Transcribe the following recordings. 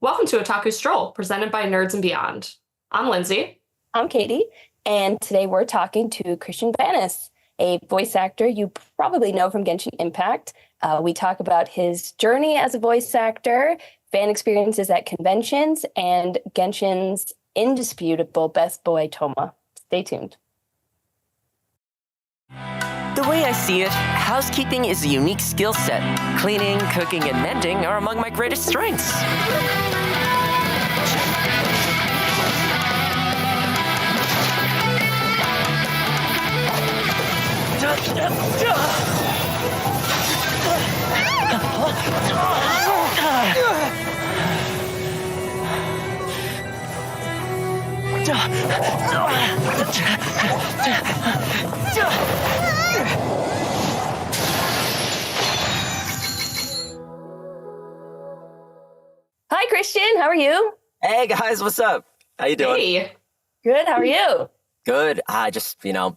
Welcome to Otaku Stroll, presented by Nerds and Beyond. I'm Lindsay. I'm Katie, and today we're talking to Christian Banas, a voice actor you probably know from Genshin Impact. We talk about his journey as a voice actor, fan experiences at conventions, and Genshin's indisputable best boy, Thoma. Stay tuned. The way I see it, housekeeping is a unique skill set. Cleaning, cooking, and mending are among my greatest strengths. Hi, Christian. How are you? Hey guys, what's up? How you doing? Hey. Good. How are you? Good.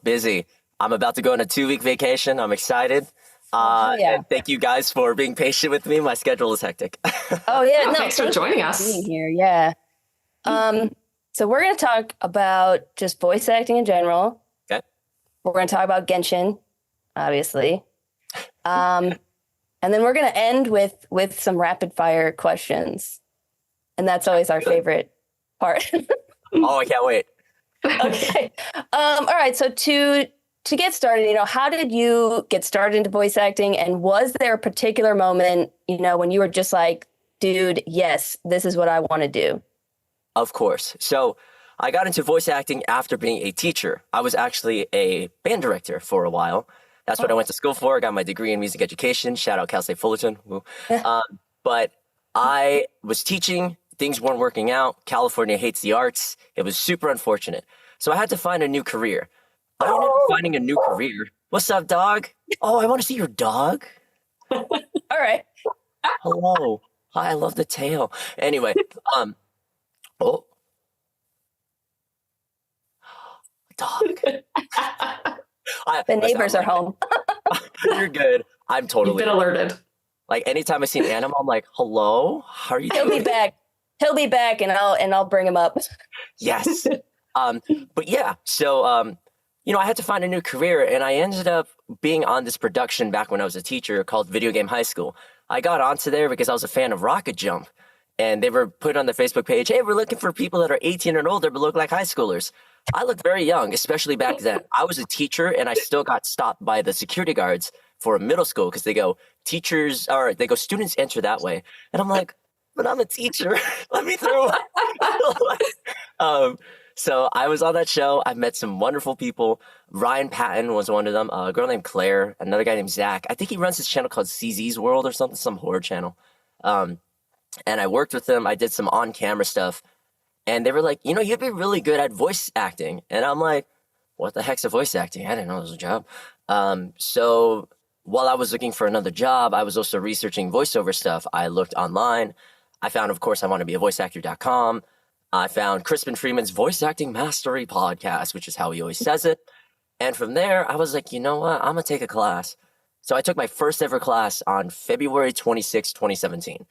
Busy. I'm about to go on a 2-week vacation. I'm excited. Yeah. And thank you guys for being patient with me. My schedule is hectic. Oh, yeah. Thanks for joining us. Being here. Yeah. So we're going to talk about just voice acting in general. Okay. We're going to talk about Genshin, obviously. And then we're going to end with some rapid fire questions. And that's always our favorite part. Oh, I can't wait. Okay. All right. So to get started, how did you get started into voice acting? And was there a particular moment, when you were just like, dude, yes, this is what I want to do? Of course. So I got into voice acting after being a teacher. I was actually a band director for a while. That's what I went to school for. I got my degree in music education. Shout out Cal State Fullerton. But I was teaching. Things weren't working out. California hates the arts. It was super unfortunate. So I had to find a new career. I ended up finding a new career. What's up, dog? Oh, I want to see your dog. All right. Hello. Hi, I love the tail. Anyway, oh. Dog. The neighbors are home. You're good. I'm totally You've been alerted. Like anytime I see an animal, I'm like, hello, how are you He'll doing? be back. He'll be back and I'll bring him up. Yes. But yeah, so I had to find a new career, and I ended up being on this production back when I was a teacher called Video Game High School. I got onto there because I was a fan of Rocket Jump, and they were put on the Facebook page, hey, we're looking for people that are 18 and older but look like high schoolers. I looked very young, especially back then. I was a teacher, and I still got stopped by the security guards for a middle school because they go, students enter that way. And I'm like, but I'm a teacher. Let me through. So I was on that show. I met some wonderful people. Ryan Patton was one of them. A girl named Claire, another guy named Zach. I think he runs this channel called CZ's World or something, some horror channel. And I worked with them. I did some on-camera stuff. And they were like, you'd be really good at voice acting. And I'm like, what the heck's a voice acting? I didn't know it was a job. So while I was looking for another job, I was also researching voiceover stuff. I looked online. I found, of course, I want to be a voiceactor.com. I found Crispin Freeman's Voice Acting Mastery podcast, which is how he always says it. And from there, I was like, you know what? I'm going to take a class. So I took my first ever class on February 26, 2017.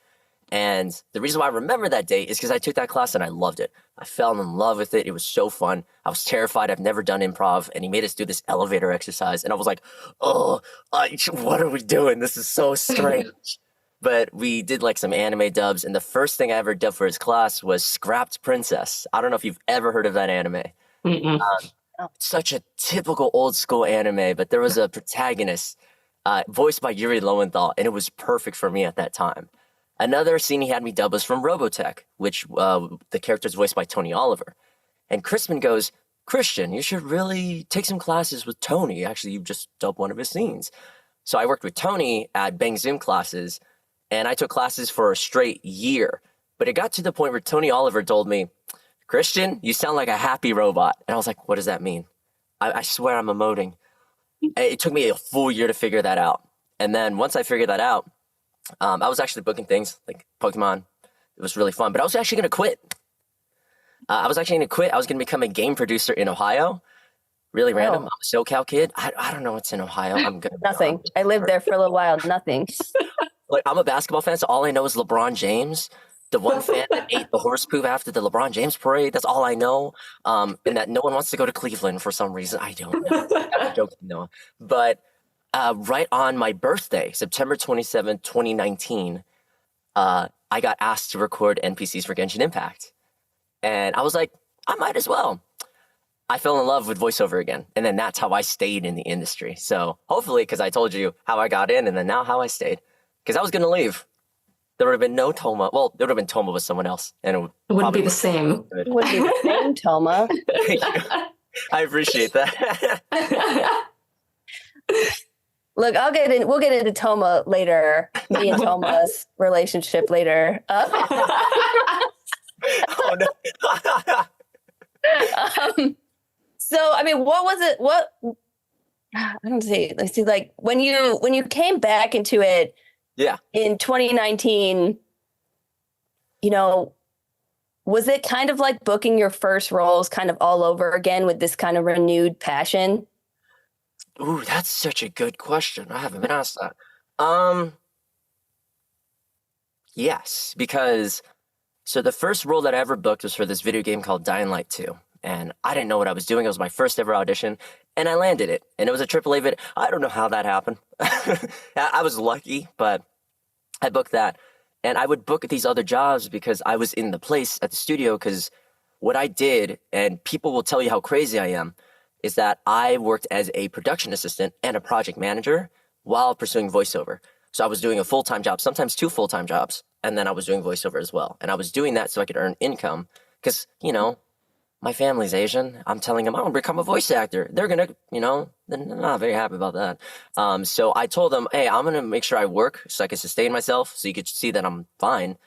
And the reason why I remember that date is because I took that class and I loved it. I fell in love with it. It was so fun. I was terrified. I've never done improv. And he made us do this elevator exercise. And I was like, what are we doing? This is so strange. But we did like some anime dubs. And the first thing I ever dubbed for his class was Scrapped Princess. I don't know if you've ever heard of that anime. Such a typical old school anime. But there was a protagonist voiced by Yuri Lowenthal. And it was perfect for me at that time. Another scene he had me dub was from Robotech, which the character is voiced by Tony Oliver. And Crispin goes, Christian, you should really take some classes with Tony. Actually, you just dubbed one of his scenes. So I worked with Tony at Bang Zoom classes, and I took classes for a straight year. But it got to the point where Tony Oliver told me, Christian, you sound like a happy robot. And I was like, what does that mean? I swear I'm emoting. It took me a full year to figure that out. And then once I figured that out, I was actually booking things like Pokemon. It was really fun, but I was actually going to quit. I was going to become a game producer in Ohio. Really random. I'm a SoCal kid. I don't know what's in Ohio. Nothing. I lived there for a little while. Nothing. Like, I'm a basketball fan, so all I know is LeBron James. the one fan that ate the horse poop after the LeBron James parade. That's all I know. And that no one wants to go to Cleveland for some reason. I don't know. I'm joking, Noah. But right on my birthday, September 27th, 2019, I got asked to record NPCs for Genshin Impact. And I was like, I might as well. I fell in love with voiceover again. And then that's how I stayed in the industry. So hopefully, because I told you how I got in and then now how I stayed. Because I was going to leave. There would have been no Thoma. Well, there would have been Thoma with someone else. And it wouldn't be the same. It wouldn't be the same, Thoma. Thank you. I appreciate that. Look, we'll get into Thoma later. Me and Thoma's relationship later. Oh, no. So, I mean, what was it? I don't see. Let's see. Like when you came back into it, Yeah. in 2019, was it kind of like booking your first roles kind of all over again with this kind of renewed passion? Ooh, that's such a good question. I haven't been asked that. Yes, because so the first role that I ever booked was for this video game called Dying Light 2. And I didn't know what I was doing. It was my first ever audition, and I landed it. And it was a AAA vid. I don't know how that happened. I was lucky, but I booked that. And I would book these other jobs because I was in the place at the studio, because what I did, and people will tell you how crazy I am, is that I worked as a production assistant and a project manager while pursuing voiceover. So I was doing a full-time job, sometimes 2 full-time jobs, and then I was doing voiceover as well. And I was doing that so I could earn income because, my family's Asian. I'm telling them, I'm going to become a voice actor. They're going to, they're not very happy about that. So I told them, hey, I'm going to make sure I work so I can sustain myself so you could see that I'm fine.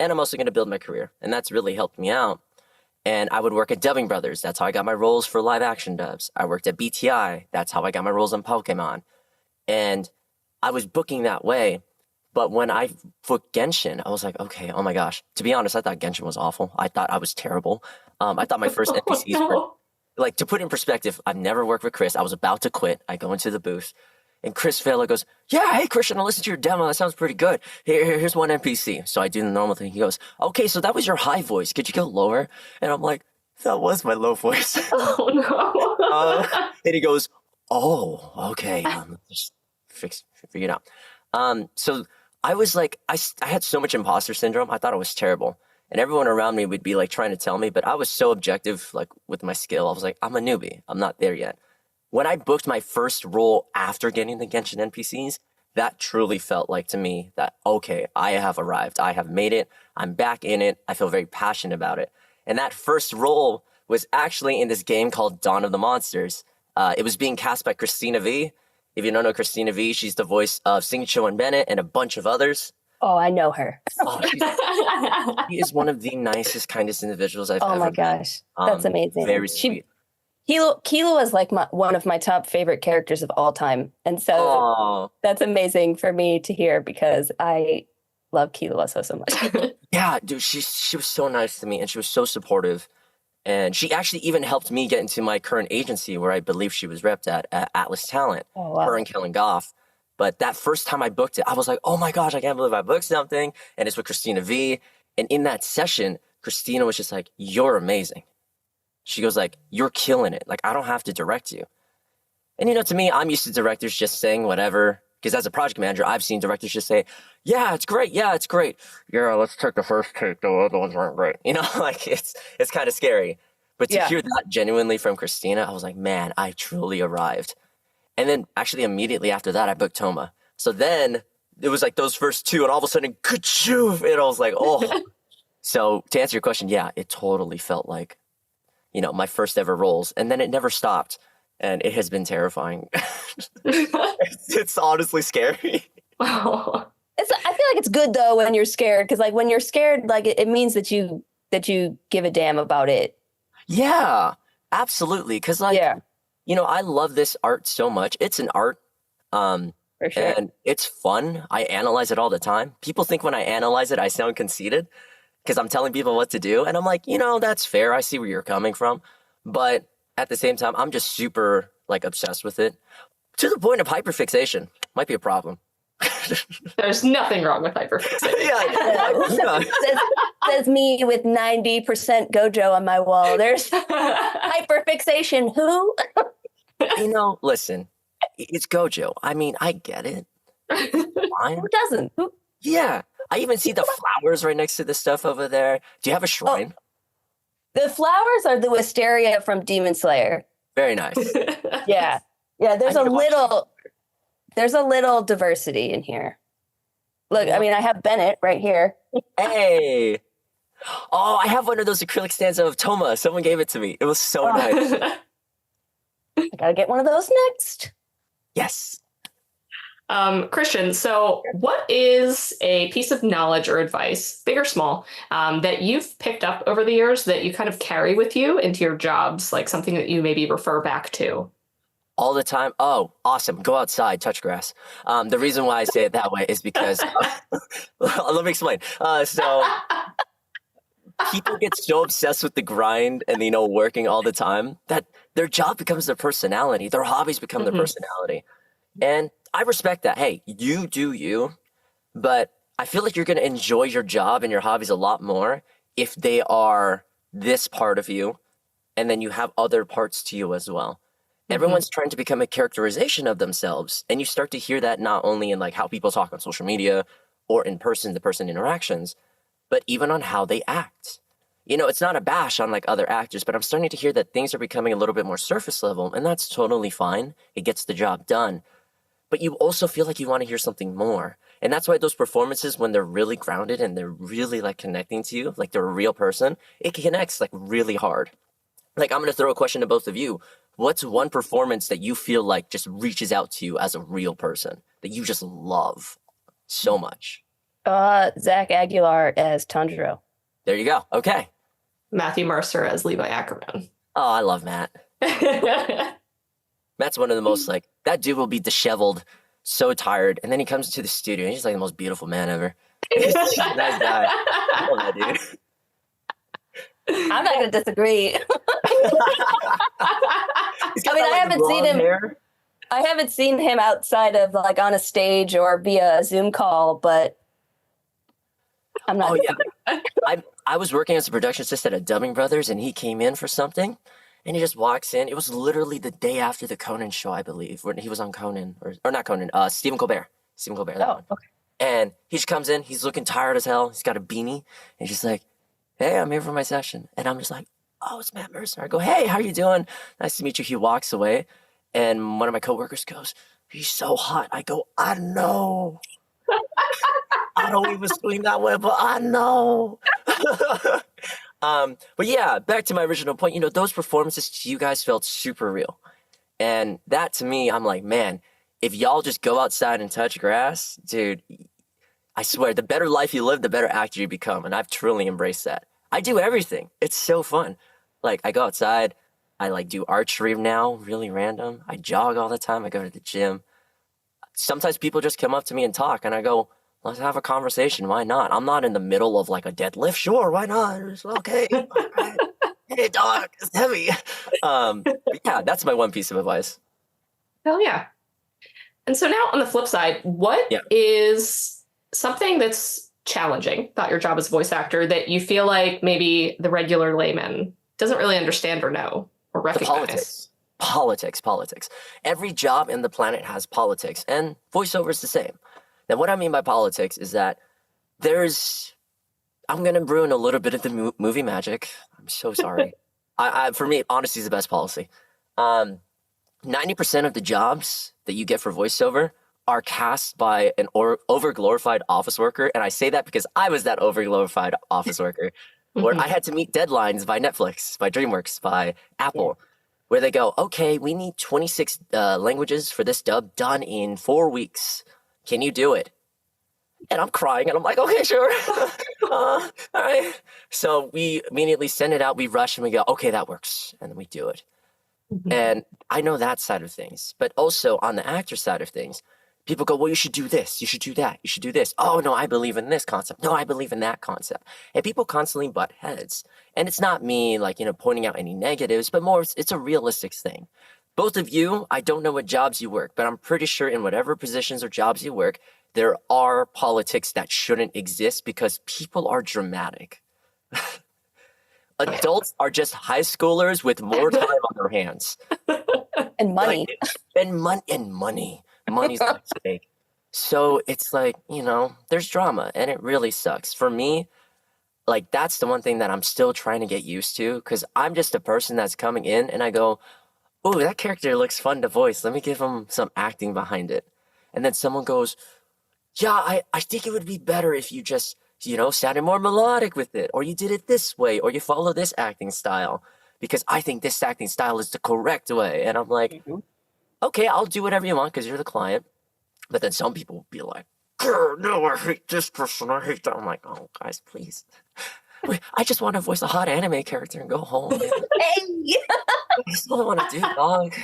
And I'm also going to build my career. And that's really helped me out. And I would work at Dubbing Brothers. That's how I got my roles for live action dubs. I worked at BTI. That's how I got my roles on Pokemon. And I was booking that way. But when I booked Genshin, I was like, okay, oh my gosh. To be honest, I thought Genshin was awful. I thought I was terrible. I thought my first NPCs were, like, to put in perspective, I've never worked with Chris. I was about to quit. I go into the booth, and Chris Fela goes, yeah, hey, Christian, I listened to your demo. That sounds pretty good. Here's one NPC. So I do the normal thing. He goes, okay, so that was your high voice. Could you go lower? And I'm like, that was my low voice. Oh, no. And he goes, oh, okay. Just figure it out. So I was like, I had so much imposter syndrome. I thought it was terrible. And everyone around me would be like trying to tell me, but I was so objective, like with my skill. I was like, I'm a newbie. I'm not there yet. When I booked my first role after getting the Genshin NPCs, that truly felt like to me that, okay, I have arrived. I have made it. I'm back in it. I feel very passionate about it. And that first role was actually in this game called Dawn of the Monsters. It was being cast by Christina V. If you don't know Christina V, she's the voice of Sing-Cho and Bennett and a bunch of others. Oh, I know her. She is one of the nicest, kindest individuals I've ever met. Oh my gosh, that's amazing. Very sweet. Kilo is like one of my top favorite characters of all time. And so that's amazing for me to hear because I love Kilo so much. Yeah, dude, she was so nice to me and she was so supportive. And she actually even helped me get into my current agency where I believe she was repped at Atlas Talent, her and Kellen Goff. But that first time I booked it, I was like, oh my gosh, I can't believe I booked something. And it's with Christina V. And in that session, Christina was just like, you're amazing. She goes like, you're killing it. Like, I don't have to direct you. And to me, I'm used to directors just saying whatever. Because as a project manager, I've seen directors just say, yeah, it's great. Yeah, it's great. Yeah, let's take the first take. The other ones weren't great. Like it's kind of scary. But to hear that genuinely from Christina, I was like, man, I truly arrived. And then actually immediately after that, I booked Thoma. So then it was like those first 2 and all of a sudden, ka-choo, and I was like, oh. So to answer your question, yeah, it totally felt like, my first ever roles. And then it never stopped. And it has been terrifying. It's honestly scary. Wow. I feel like it's good though when you're scared. Cause like when you're scared, like it means that you give a damn about it. Yeah, absolutely. Cause I love this art so much. It's an art. For sure. And it's fun. I analyze it all the time. People think when I analyze it, I sound conceited because I'm telling people what to do. And I'm like, that's fair. I see where you're coming from. But at the same time, I'm just super obsessed with it to the point of hyperfixation. Might be a problem. There's nothing wrong with hyperfixation. Yeah. Says me with 90% Gojo on my wall. There's hyperfixation. Who? Listen, it's Gojo. I mean, I get it. Fine. Who doesn't? Who? Yeah. I even see the flowers right next to the stuff over there. Do you have a shrine? The flowers are the wisteria from Demon Slayer. Very nice. Yeah. There's a little diversity in here. Look, I mean, I have Bennett right here. Hey. Oh, I have one of those acrylic stands of Thoma. Someone gave it to me. It was so nice. I gotta get one of those next. Yes. Christian, so what is a piece of knowledge or advice, big or small, that you've picked up over the years that you kind of carry with you into your jobs, like something that you maybe refer back to? All the time. Oh, awesome. Go outside, touch grass. The reason why I say it that way is because, let me explain. So people get so obsessed with the grind and, working all the time that their job becomes their personality. Their hobbies become their personality. And I respect that. Hey, you do you, but I feel like you're going to enjoy your job and your hobbies a lot more if they are this part of you, and then you have other parts to you as well. Everyone's trying to become a characterization of themselves, and you start to hear that not only in like how people talk on social media or in person-to-person interactions, but even on how they act. It's not a bash on like other actors, but I'm starting to hear that things are becoming a little bit more surface level, and that's totally fine. It gets the job done. But you also feel like you want to hear something more. And that's why those performances, when they're really grounded and they're really like connecting to you, like they're a real person, it connects like really hard. Like, I'm going to throw a question to both of you. What's one performance that you feel like just reaches out to you as a real person that you just love so much? Zach Aguilar as Tanjiro. There you go. Okay. Matthew Mercer as Levi Ackerman. Oh, I love Matt. Matt's one of the most like, that dude will be disheveled, so tired, and then he comes into the studio and he's like the most beautiful man ever. He's such a nice guy. I love that dude. I'm not going to disagree. I haven't seen him outside of like on a stage or via a Zoom call, but I'm not. Oh yeah, I was working as a production assistant at Dubbing Brothers, and he came in for something, and he just walks in. It was literally the day after the Conan show, I believe, when he was on Conan or not Conan, Stephen Colbert. Stephen Colbert. That one. Okay. And he just comes in. He's looking tired as hell. He's got a beanie, and he's like, "Hey, I'm here for my session." And I'm just like, "Oh, it's Matt Mercer." I go, "Hey, how you doing? Nice to meet you." He walks away, and one of my coworkers goes, "He's so hot." I go, "I know." I don't even scream that way, but I know. But yeah, back to my original point, those performances to you guys felt super real. And that to me, I'm like, man, if y'all just go outside and touch grass, dude, I swear, the better life you live, the better actor you become. And I've truly embraced that. I do everything. It's so fun. Like, I go outside. I like do archery now, really random. I jog all the time. I go to the gym. Sometimes people just come up to me and talk, and I go, let's have a conversation. Why not? I'm not in the middle of like a deadlift. Sure, why not? It's okay. Right. Hey, dog, it's heavy. But yeah, that's my one piece of advice. Hell yeah. And so now on the flip side, what is something that's challenging about your job as a voice actor that you feel like maybe the regular layman doesn't really understand or know or recognize? Politics. Every job in the planet has politics, and voiceover is the same. Now, what I mean by politics is that I'm going to ruin a little bit of the movie magic. I'm so sorry. For me, honesty is the best policy. 90% of the jobs that you get for voiceover are cast by an over-glorified office worker. And I say that because I was that over-glorified office worker where I had to meet deadlines by Netflix, by DreamWorks, by Apple, where they go, okay, we need 26 languages for this dub done in 4 weeks. Can you do it? And I'm crying, and I'm like, okay, sure. All right. So we immediately send it out. We rush, and we go, okay, that works. And then we do it. And I know that side of things. But also on the actor side of things, people go, well, you should do this. You should do that. You should do this. Oh, no, I believe in this concept. No, I believe in that concept. And people constantly butt heads. And it's not me, like, pointing out any negatives, but more it's a realistic thing. Both of you, I don't know what jobs you work, but I'm pretty sure in whatever positions or jobs you work, there are politics that shouldn't exist because people are dramatic. Adults are just high schoolers with more time on their hands. And money. And money. Money's at stake. So it's like, there's drama and it really sucks. For me, like that's the one thing that I'm still trying to get used to because I'm just a person that's coming in and I go, oh, that character looks fun to voice. Let me give him some acting behind it. And then someone goes, yeah, I think it would be better if you just, sounded more melodic with it, or you did it this way, or you follow this acting style, because I think this acting style is the correct way. And I'm like, okay, I'll do whatever you want because you're the client. But then some people will be like, no, I hate this person. I hate that. I'm like, oh, guys, please. Wait, I just want to voice a hot anime character and go home. Hey! That's all I want to do, dog.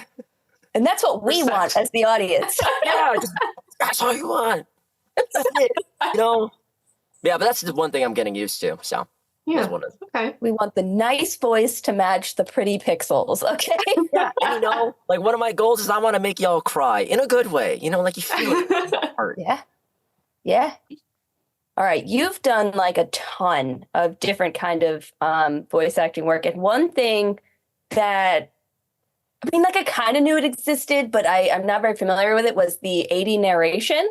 And that's what we want as the audience. Yeah, that's all you want. That's it. Yeah, but that's the one thing I'm getting used to. So Yeah. Okay. We want the nice voice to match the pretty pixels. Okay. Yeah, and like one of my goals is I want to make y'all cry in a good way. Like you feel it hurt. Yeah. All right. You've done like a ton of different kind of voice acting work. And one thing that, I kind of knew it existed, but I'm not very familiar with it, was the AD narration.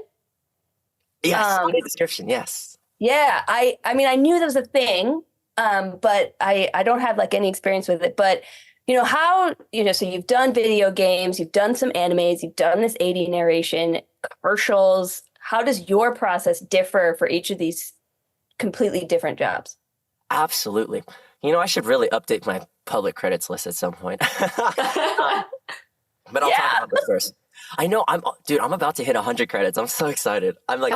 Yes, audio description, yes. Yeah, I knew there was a thing, but I don't have like any experience with it. But how so you've done video games, you've done some animes, you've done this AD narration, commercials. How does your process differ for each of these completely different jobs? Absolutely. I should really update my public credits list at some point. But I'll talk about this first. I know I'm about to hit 100 credits. I'm so excited. I'm like,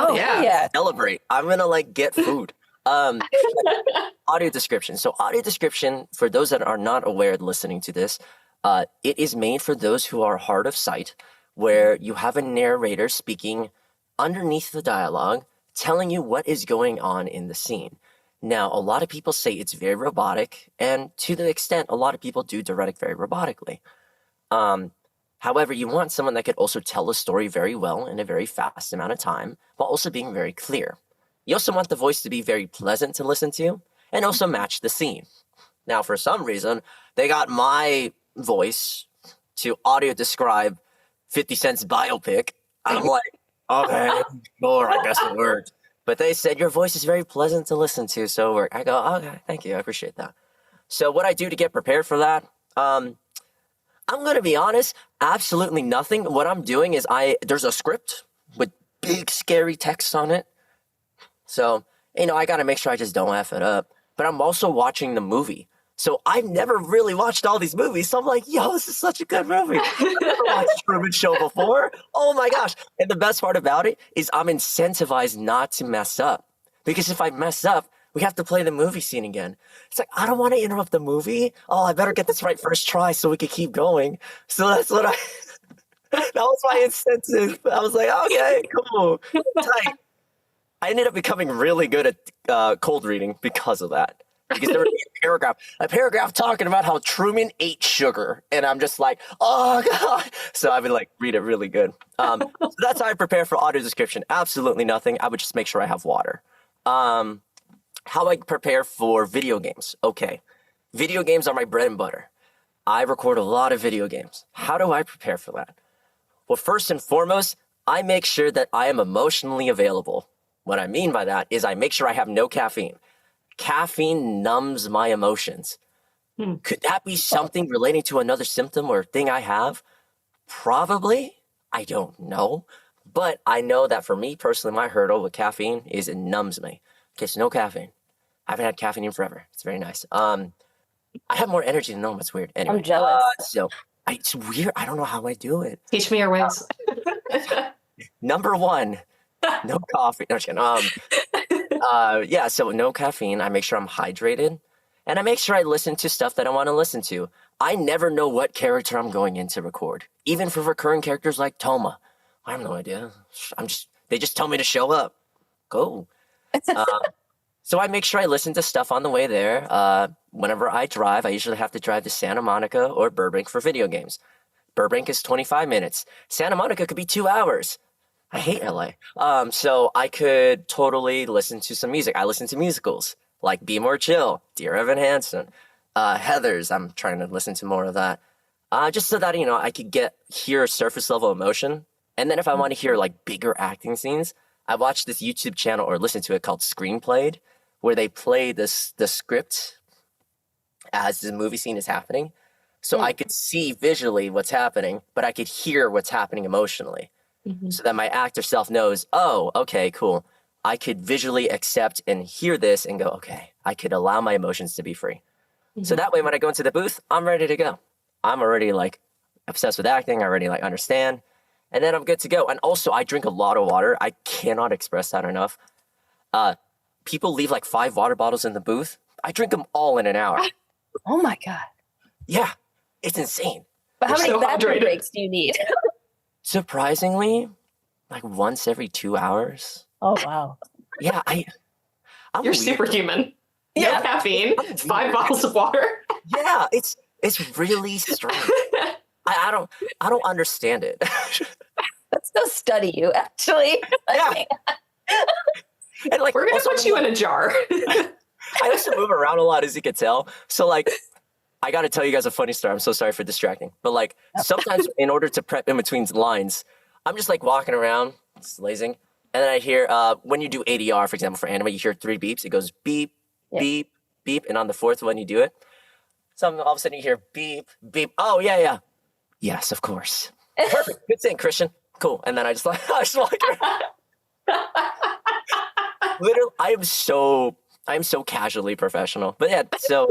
celebrate. I'm going to get food. Audio description. So audio description, for those that are not aware listening to this, it is made for those who are hard of sight, where you have a narrator speaking underneath the dialogue, telling you what is going on in the scene. Now, a lot of people say it's very robotic, and to the extent a lot of people do direct it very robotically. However, you want someone that could also tell a story very well in a very fast amount of time, while also being very clear. You also want the voice to be very pleasant to listen to, and also match the scene. Now, for some reason, they got my voice to audio describe 50 Cent's biopic. I'm like, okay, sure, I guess it worked. But they said your voice is very pleasant to listen to, so it worked. I go, okay, thank you, I appreciate that. So what I do to get prepared for that, I'm going to be honest, absolutely nothing. What I'm doing is there's a script with big scary text on it. So, I got to make sure I just don't F it up. But I'm also watching the movie. So I've never really watched all these movies. So I'm like, yo, this is such a good movie. I've never watched Truman Show before. Oh my gosh. And the best part about it is I'm incentivized not to mess up. Because if I mess up, we have to play the movie scene again. It's like, I don't want to interrupt the movie. Oh, I better get this right first try so we can keep going. So that's what that was my incentive. I was like, okay, cool. Tight. I ended up becoming really good at cold reading because of that. Because there was a paragraph talking about how Truman ate sugar. And I'm just like, oh, God. So I would read it really good. So that's how I prepare for audio description. Absolutely nothing. I would just make sure I have water. How I prepare for video games. Okay. Video games are my bread and butter. I record a lot of video games. How do I prepare for that? Well, first and foremost, I make sure that I am emotionally available. What I mean by that is I make sure I have no caffeine. Caffeine numbs my emotions. Could that be something relating to another symptom or thing I have? Probably. I don't know. But I know that for me personally, my hurdle with caffeine is it numbs me. Okay, so no caffeine. I haven't had caffeine in forever. It's very nice. I have more energy than normal. It's weird. Anyway, I'm jealous. It's weird. I don't know how I do it. Teach me your ways. Number one, no coffee. No, just kidding. So no caffeine. I make sure I'm hydrated. And I make sure I listen to stuff that I want to listen to. I never know what character I'm going in to record. Even for recurring characters like Thoma. I have no idea. They just tell me to show up. Go. So I make sure I listen to stuff on the way there. Whenever I drive, I usually have to drive to Santa Monica or Burbank for video games. Burbank is 25 minutes. Santa Monica could be 2 hours. I hate LA. So I could totally listen to some music. I listen to musicals like Be More Chill, Dear Evan Hansen, Heathers. I'm trying to listen to more of that. Just so that, I could hear surface level emotion. And then if I want to hear like bigger acting scenes, I watched this YouTube channel or listen to it called Screenplayed, where they play the script as the movie scene is happening. So I could see visually what's happening, but I could hear what's happening emotionally. So that my actor self knows, oh, okay, cool. I could visually accept and hear this and go, okay, I could allow my emotions to be free. So that way, when I go into the booth, I'm ready to go. I'm already like obsessed with acting. I already like understand. And then I'm good to go. And also, I drink a lot of water. I cannot express that enough. People leave like 5 water bottles in the booth. I drink them all in an hour. Oh my God. Yeah, it's insane. But how many so bathroom hydrated. breaks do you need? Surprisingly, like once every 2 hours. Oh, wow. Yeah, I'm You're weird. superhuman. Yeah. No caffeine, 5 bottles of water. Yeah, it's really strange. I don't understand it. Let's go study you, actually. Yeah. And like, We're gonna also, put you in a jar. I used to move around a lot, as you could tell. So like, I got to tell you guys a funny story. I'm so sorry for distracting, but like sometimes in order to prep in between lines, I'm just like walking around, just lazing, and then I hear when you do ADR, for example, for anime, you hear 3 beeps. It goes beep, beep, beep, and on the 4th one you do it. So all of a sudden you hear beep, beep. Oh yeah. Yes, of course. Perfect. Good thing, Christian. Cool. And then I just walk around. Literally, I am so casually professional. But yeah, so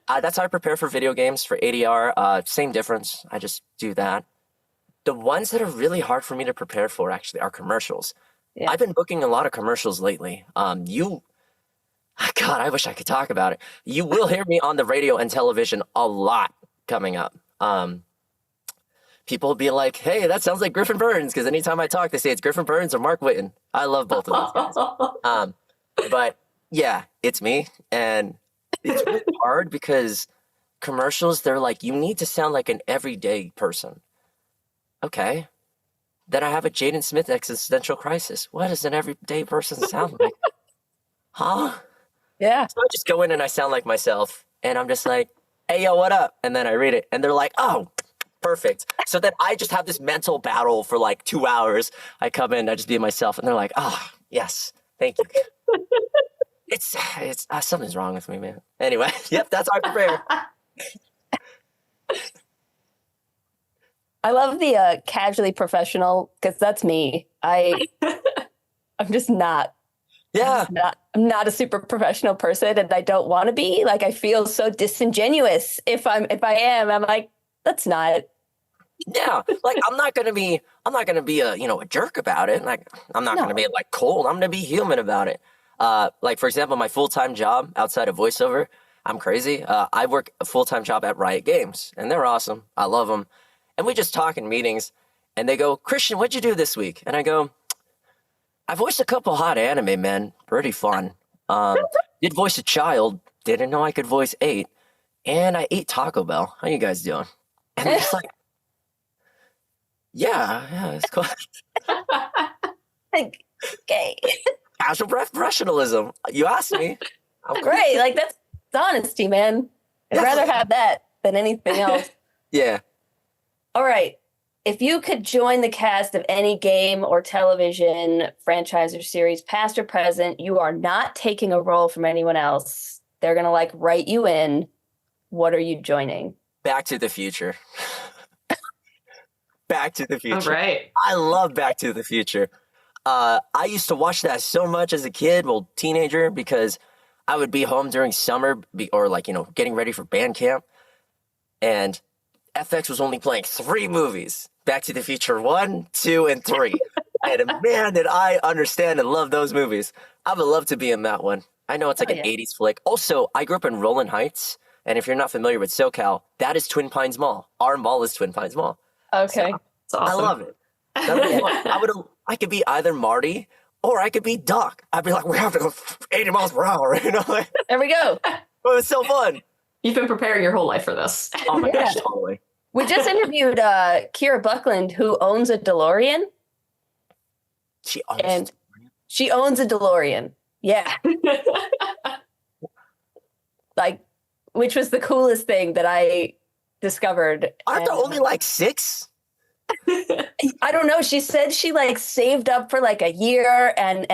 that's how I prepare for video games, for ADR. Same difference. I just do that. The ones that are really hard for me to prepare for actually are commercials. Yeah. I've been booking a lot of commercials lately. God, I wish I could talk about it. You will hear me on the radio and television a lot coming up. People will be like, hey, that sounds like Griffin Burns, because anytime I talk, they say it's Griffin Burns or Mark Whitten. I love both of those guys. But yeah, it's me. And it's really hard because commercials, they're like, you need to sound like an everyday person. Okay. Then I have a Jaden Smith existential crisis. What does an everyday person sound like? Huh? Yeah. So I just go in and I sound like myself. And I'm just like, hey, yo, what up? And then I read it. And they're like, oh, perfect. So then I just have this mental battle for like 2 hours. I come in, I just be myself. And they're like, oh, yes, thank you. It's something's wrong with me, man. Anyway, yep, that's how I prepare. I love the casually professional, because that's me. I'm just not. Yeah. I'm not a super professional person, and I don't want to be. Like, I feel so disingenuous if I am. I'm like, that's not. Yeah, like I'm not gonna be a jerk about it. Like I'm not gonna be like cold. I'm gonna be human about it. Like for example, my full-time job outside of voiceover, I'm crazy. I work a full-time job at Riot Games, and they're awesome. I love them. And we just talk in meetings, and they go, Christian, what'd you do this week? And I go, I voiced a couple hot anime, man. Pretty fun. Did voice a child. Didn't know I could voice 8. And I ate Taco Bell. How you guys doing? And they're just like, yeah, it's cool. Like, okay. Casual professionalism. You asked me. Right. Like, that's honesty, man. I'd rather have that than anything else. Yeah. All right. If you could join the cast of any game or television franchise or series, past or present, you are not taking a role from anyone else. They're going to like write you in. What are you joining? Back to the Future. Back to the Future. All right. I love Back to the Future. I used to watch that so much as a kid, teenager, because I would be home during summer or getting ready for band camp. And FX was only playing 3 movies. Back to the Future 1, 2, and 3. And man, did I understand and love those movies. I would love to be in that one. I know it's like an 80s flick. Also, I grew up in Rolling Heights. And if you're not familiar with SoCal, that is Twin Pines Mall. Our mall is Twin Pines Mall. Okay. So, awesome. I love it. That would be fun. I could be either Marty or I could be Doc. I'd be like, we have to go 80 miles per hour, There we go. But it's so fun. You've been preparing your whole life for this. Oh my gosh, totally. We just interviewed Kira Buckland, who owns a DeLorean. She owns And she owns a DeLorean. Yeah. Like, which was the coolest thing that I discovered. Aren't there only like 6? I don't know. She said she like saved up for like a year, and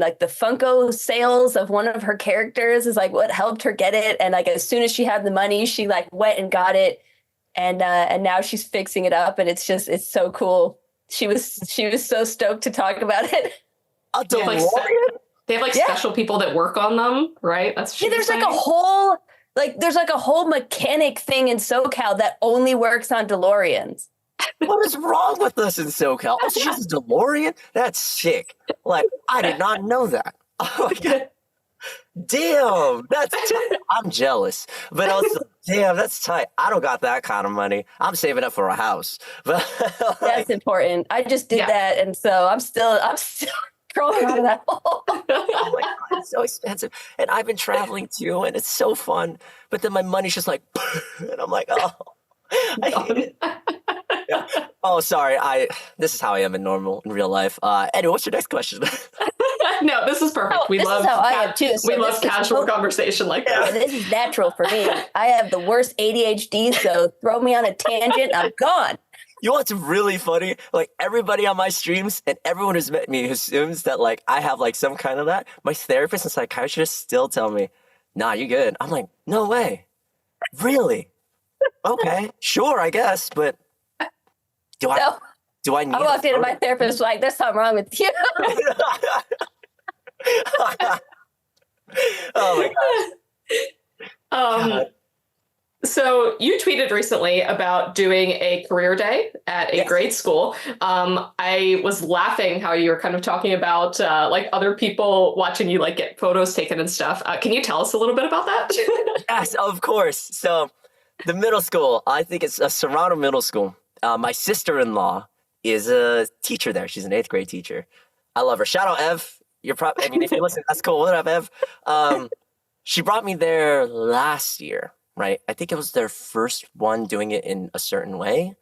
like the Funko sales of one of her characters is like what helped her get it. And like as soon as she had the money, she like went and got it, and now she's fixing it up, and it's so cool. She was so stoked to talk about it. A DeLorean? They have like special people that work on them, right? That's there's like a whole mechanic thing in SoCal that only works on DeLoreans. What is wrong with us in SoCal? Oh, she's a DeLorean? That's sick. Like, I did not know that. Oh my God. Damn, I'm jealous. But also, damn, that's tight. I don't got that kind of money. I'm saving up for a house. But like, that's important. I just did that, and so I'm still crawling out of that hole. Oh my God, it's so expensive. And I've been traveling too, and it's so fun. But then my money's just like, and I'm like, oh, I hate it. Yeah. Oh, sorry. This is how I am in real life. Anyway, what's your next question? No, this is perfect. This is how I am too. So we love casual conversation like that. This is natural for me. I have the worst ADHD, so throw me on a tangent, I'm gone. You know what's really funny? Like everybody on my streams and everyone who's met me assumes that like I have like some kind of that. My therapist and psychiatrist still tell me, nah, you're good. I'm like, no way. Really? Okay, sure, I guess, but do I need I walked in and my therapist was like, there's something wrong with you. Oh my God. So you tweeted recently about doing a career day at a grade school. I was laughing how you were kind of talking about like other people watching you like get photos taken and stuff. Can you tell us a little bit about that? Yes, of course. So the middle school, I think it's a Serrano Middle School. My sister-in-law is a teacher there. She's an 8th grade teacher. I love her. Shout out, Ev. I mean, if you listen, that's cool. What up, Ev? She brought me there last year, right? I think it was their first one doing it in a certain way.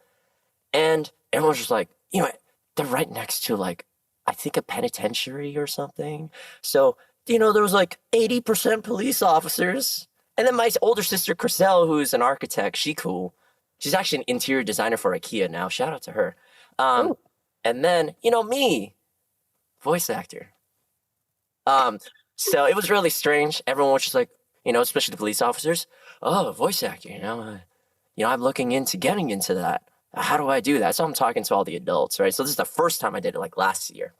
And everyone was just like, you know, they're right next to like, I think a penitentiary or something. So, you know, there was like 80% police officers. And then my older sister, Chriselle, who's an architect, she's cool. She's actually an interior designer for IKEA now. Shout out to her. And then, you know, me, voice actor. So it was really strange. Everyone was just like, you know, especially the police officers. Oh, voice actor, you know, I'm looking into getting into that. How do I do that? So I'm talking to all the adults, right? So this is the first time I did it, like last year.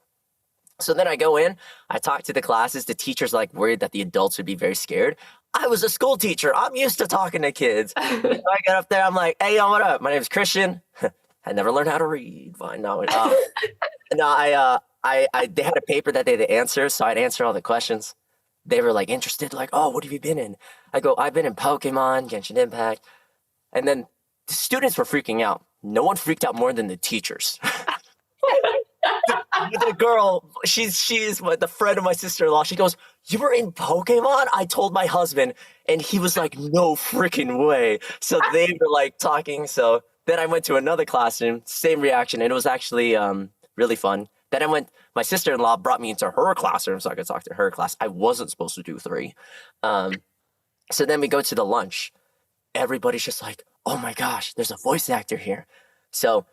So then I go in, I talk to the classes. The teacher's like worried that the adults would be very scared. I was a school teacher. I'm used to talking to kids. So I get up there. I'm like, hey, yo, what up? My name's Christian. I never learned how to read. Fine. No, they had a paper that they had to answer. So I'd answer all the questions. They were like interested, like, oh, what have you been in? I go, I've been in Pokemon, Genshin Impact. And then the students were freaking out. No one freaked out more than the teachers. The girl, she's the friend of my sister-in-law. She goes, you were in Pokemon? I told my husband, and he was like, no freaking way. So they were like talking. So then I went to another classroom, same reaction, and it was actually really fun. Then my sister-in-law brought me into her classroom so I could talk to her class. I wasn't supposed to do 3. So then we go to the lunch. Everybody's just like, oh my gosh, there's a voice actor here. So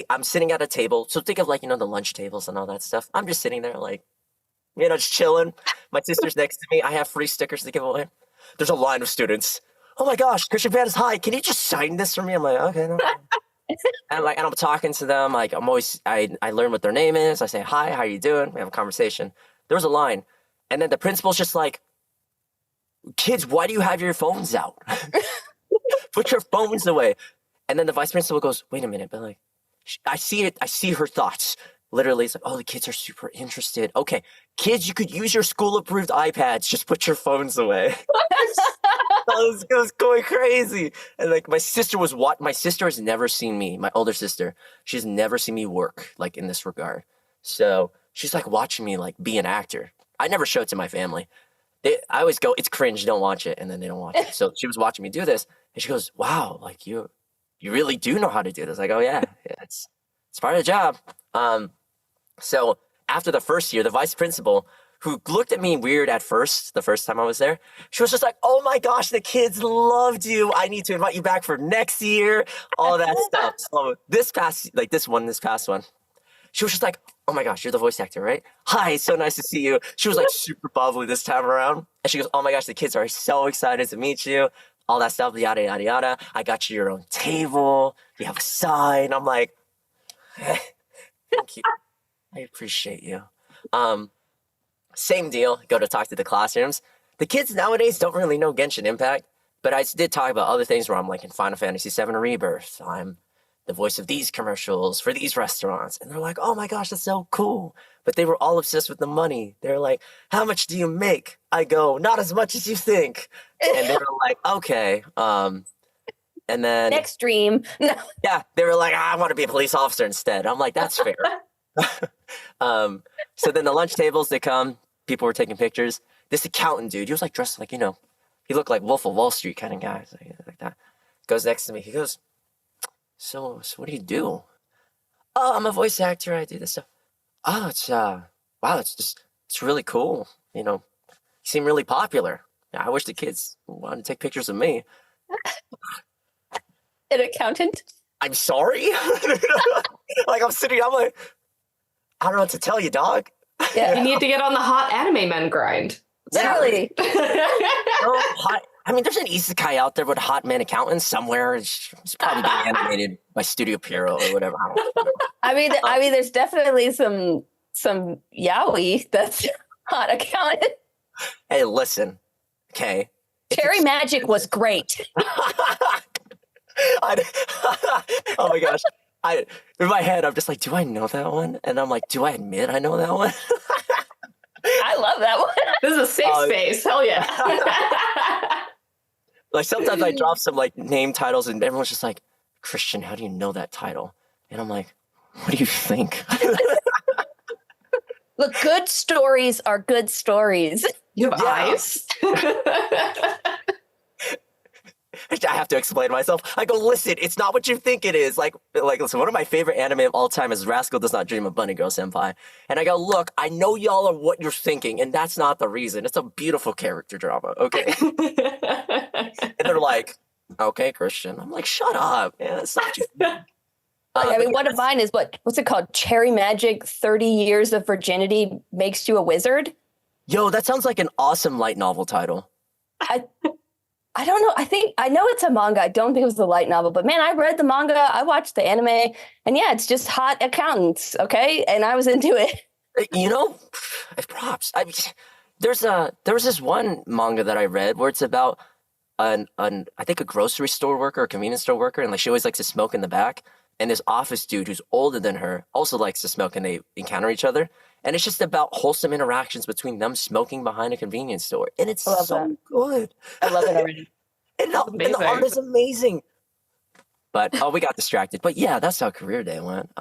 I'm sitting at a table. So think of like, you know, the lunch tables and all that stuff. I'm just sitting there like, you know, just chilling. My sister's next to me. I have free stickers to give away. There's a line of students. Oh my gosh, Christian Banas, hi. Can you just sign this for me? I'm like, okay, no. And I'm talking to them. Like I learn what their name is. I say, hi, how you doing? We have a conversation. There was a line. And then the principal's just like, kids, why do you have your phones out? Put your phones away. And then the vice principal goes, wait a minute, but like, I see it. I see her thoughts. Literally, it's like, oh, the kids are super interested. Okay, kids, you could use your school-approved iPads. Just put your phones away. It was going crazy. And like, my sister has never seen me. My older sister, she's never seen me work like in this regard. So she's like watching me like be an actor. I never show it to my family. I always go, it's cringe. Don't watch it, and then they don't watch it. So she was watching me do this, and she goes, wow, like you really do know how to do this. I go, yeah, it's part of the job. So after the first year, the vice principal, who looked at me weird at first, the first time I was there, she was just like, oh my gosh, the kids loved you. I need to invite you back for next year, all that stuff. So this past one, she was just like, oh my gosh, you're the voice actor, right? Hi, so nice to see you. She was like super bubbly this time around. And she goes, oh my gosh, the kids are so excited to meet you. All that stuff, yada, yada, yada. I got you your own table. You have a sign. I'm like, thank you. I appreciate you. Same deal. Go to talk to the classrooms. The kids nowadays don't really know Genshin Impact, but I did talk about other things where I'm like in Final Fantasy VII Rebirth. I'm the voice of these commercials for these restaurants. And they're like, oh my gosh, that's so cool. But they were all obsessed with the money. They're like, how much do you make? I go, not as much as you think. And they were like, okay. And then Next dream. No. yeah, they were like, I want to be a police officer instead. I'm like, that's fair. So then the lunch tables, they come, people were taking pictures. This accountant dude, he was like dressed like, he looked like Wolf of Wall Street kind of guy, like that. Goes next to me. He goes, so what do you do? Oh, I'm a voice actor. I do this stuff. Oh, it's really cool. You seem really popular. I wish the kids wanted to take pictures of me. An accountant? I'm sorry? Like I'm like, I don't know what to tell you, dog. Yeah. You need to get on the hot anime men grind. Literally. I mean, there's an isekai out there with hot man accountants somewhere. It's probably being animated by Studio Pierrot or whatever. I mean, there's definitely some yaoi that's hot accountant. Hey, listen, okay. Cherry Magic was great. Oh my gosh. In my head, I'm just like, do I know that one? And I'm like, do I admit I know that one? I love that one. This is a safe space. Hell yeah. Like sometimes I drop some like name titles and everyone's just like, Christian, how do you know that title? And I'm like, what do you think? Look, good stories are good stories. You have eyes. I have to explain myself. I go, listen, it's not what you think it is. Like, listen, one of my favorite anime of all time is Rascal Does Not Dream of Bunny Girl Senpai. And I go, look, I know y'all are what you're thinking, and that's not the reason. It's a beautiful character drama, okay? And they're like, okay, Christian. I'm like, shut up, man. That's not what you think. I mean, one of mine is what's it called? Cherry Magic, 30 Years of Virginity Makes You a Wizard. Yo, that sounds like an awesome light novel title. I don't know. I know it's a manga. I don't think it was the light novel, but man, I read the manga. I watched the anime, and yeah, it's just hot accountants. Okay. And I was into it. Props. I mean, there was this one manga that I read where it's about I think a grocery store worker or convenience store worker, and like she always likes to smoke in the back. And this office dude who's older than her also likes to smoke, and they encounter each other. And it's just about wholesome interactions between them smoking behind a convenience store. And it's so good. I love it already. and the art is amazing. But, we got distracted. But yeah, that's how career day went.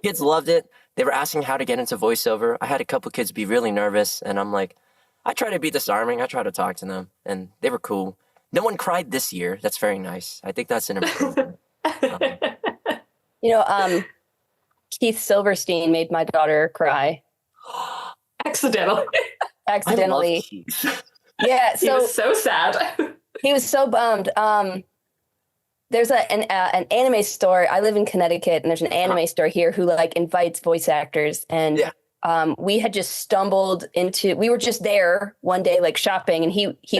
Kids loved it. They were asking how to get into voiceover. I had a couple kids be really nervous. And I'm like, I try to be disarming. I try to talk to them. And they were cool. No one cried this year. That's very nice. I think that's an improvement. Keith Silverstein made my daughter cry. Accidentally. Accidentally. Yeah. He was so sad. He was so bummed. There's an anime store. I live in Connecticut, and there's an anime store here who like invites voice actors. And we had just stumbled into. We were just there one day, like shopping, and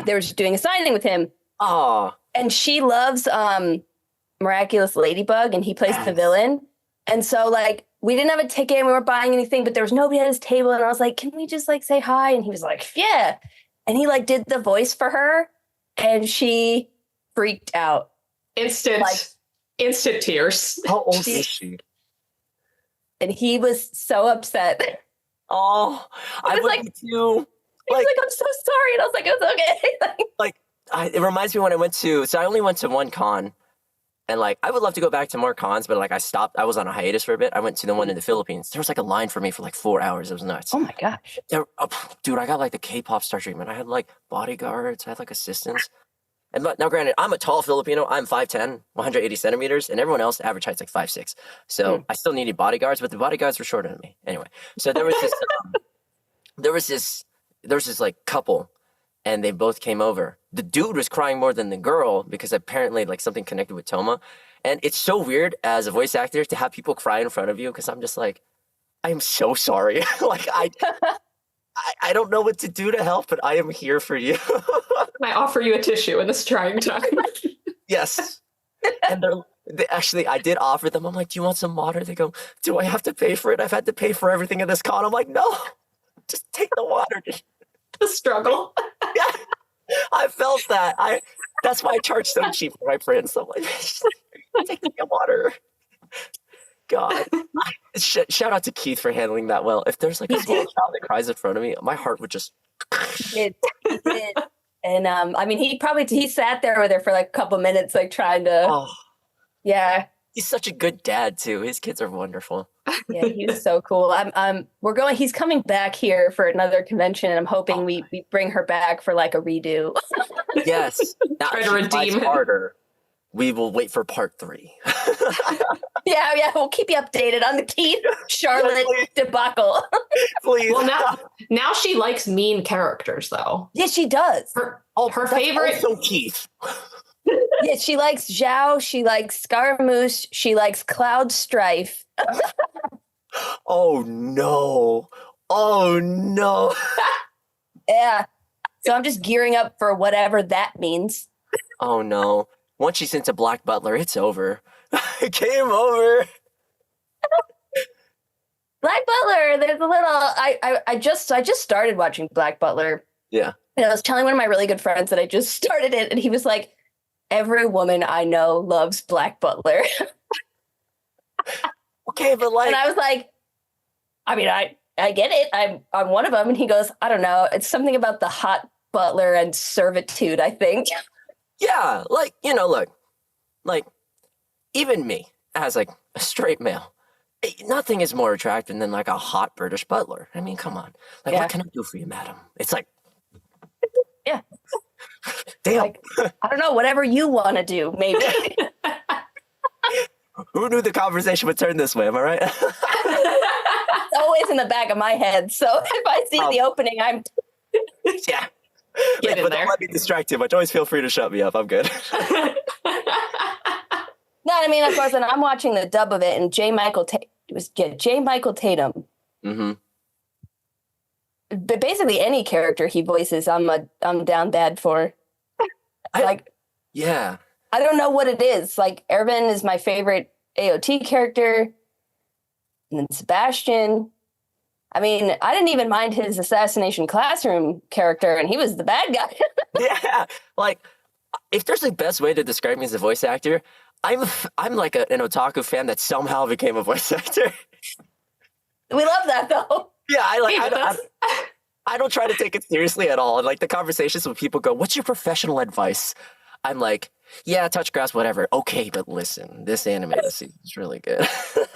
they were just doing a signing with him. Oh. And she loves Miraculous Ladybug, and he plays the villain. And so like we didn't have a ticket, and we weren't buying anything, but there was nobody at his table, and I was like, "Can we just like say hi?" And he was like, "Yeah." And he like did the voice for her, and she freaked out. Instant tears. How old is she? And he was so upset. Oh, I was like, too. He was like, "I'm so sorry," and I was like, "It's okay." It reminds me when I went to. So I only went to one con. And like, I would love to go back to more cons, but like I stopped. I was on a hiatus for a bit. I went to the one in the Philippines. There was like a line for me for like 4 hours. It was nuts. Oh my gosh. Dude, I got like the K-pop star treatment. I had like bodyguards. I had like assistants. And now, granted, I'm a tall Filipino. I'm 5'10", 180 centimeters, and everyone else average height's like 5'6". So I still needed bodyguards, but the bodyguards were shorter than me. Anyway, so there was this, there was this like couple, and they both came over. The dude was crying more than the girl because apparently like something connected with Thoma. And it's so weird as a voice actor to have people cry in front of you because I'm just like, I'm so sorry. Like I don't know what to do to help, but I am here for you. I offer you a tissue in this trying time. Yes. And actually, I did offer them. I'm like, do you want some water? They go, do I have to pay for it? I've had to pay for everything in this con. I'm like, no, just take the water. The struggle. Yeah, I felt that. That's why I charge so cheap for my prints. I'm like, take the water. God. Shout out to Keith for handling that well. If there's like a small child that cries in front of me, my heart would just. It did. And I mean, he sat there with her for like a couple minutes, like trying to. Oh, yeah. he's such a good dad too. His kids are wonderful. Yeah, he's so cool. He's coming back here for another convention, and I'm hoping we bring her back for like a redo. Yes. Now, Try to redeem him. Harder. We will wait for part 3. Yeah, we'll keep you updated on the Keith Charlotte debacle. Please. Well, now she likes mean characters, though. Yeah, she does. Her favorite. Also Keith. Yeah, she likes Zhao. She likes Scaramouche. She likes Cloud Strife. Oh no! Oh no! Yeah. So I'm just gearing up for whatever that means. Oh no! Once she's into Black Butler, it's over. Game over. Black Butler. There's a little. I just started watching Black Butler. Yeah. And I was telling one of my really good friends that I just started it, and he was like, "Every woman I know loves Black Butler." Okay, but like, and I was like, I mean, I get it. I'm one of them. And he goes, I don't know. It's something about the hot butler and servitude, I think. yeah, like, look, like, even me as like a straight male, nothing is more attractive than like a hot British butler. I mean, come on. Like, what can I do for you, madam? It's like, yeah. Damn. Like, I don't know, whatever you want to do, maybe. Who knew the conversation would turn this way? Am I right? It's always in the back of my head. So if I see the opening, I'm. Yeah. Get in but there. Don't let me distract too much. Always feel free to shut me up. I'm good. No, I mean, of course, and I'm watching the dub of it, and J. Michael Tatum. Mm-hmm. But basically, any character he voices, I'm down bad for. Yeah. I don't know what it is. Like, Erwin is my favorite AOT character. And then Sebastian. I mean, I didn't even mind his Assassination Classroom character, and he was the bad guy. Yeah. Like, if there's a best way to describe me as a voice actor, I'm like an otaku fan that somehow became a voice actor. We love that, though. Yeah, I don't try to take it seriously at all. And like the conversations when people go, "What's your professional advice?" I'm like, yeah, touch grass, whatever. Okay, but listen, this anime this season is really good.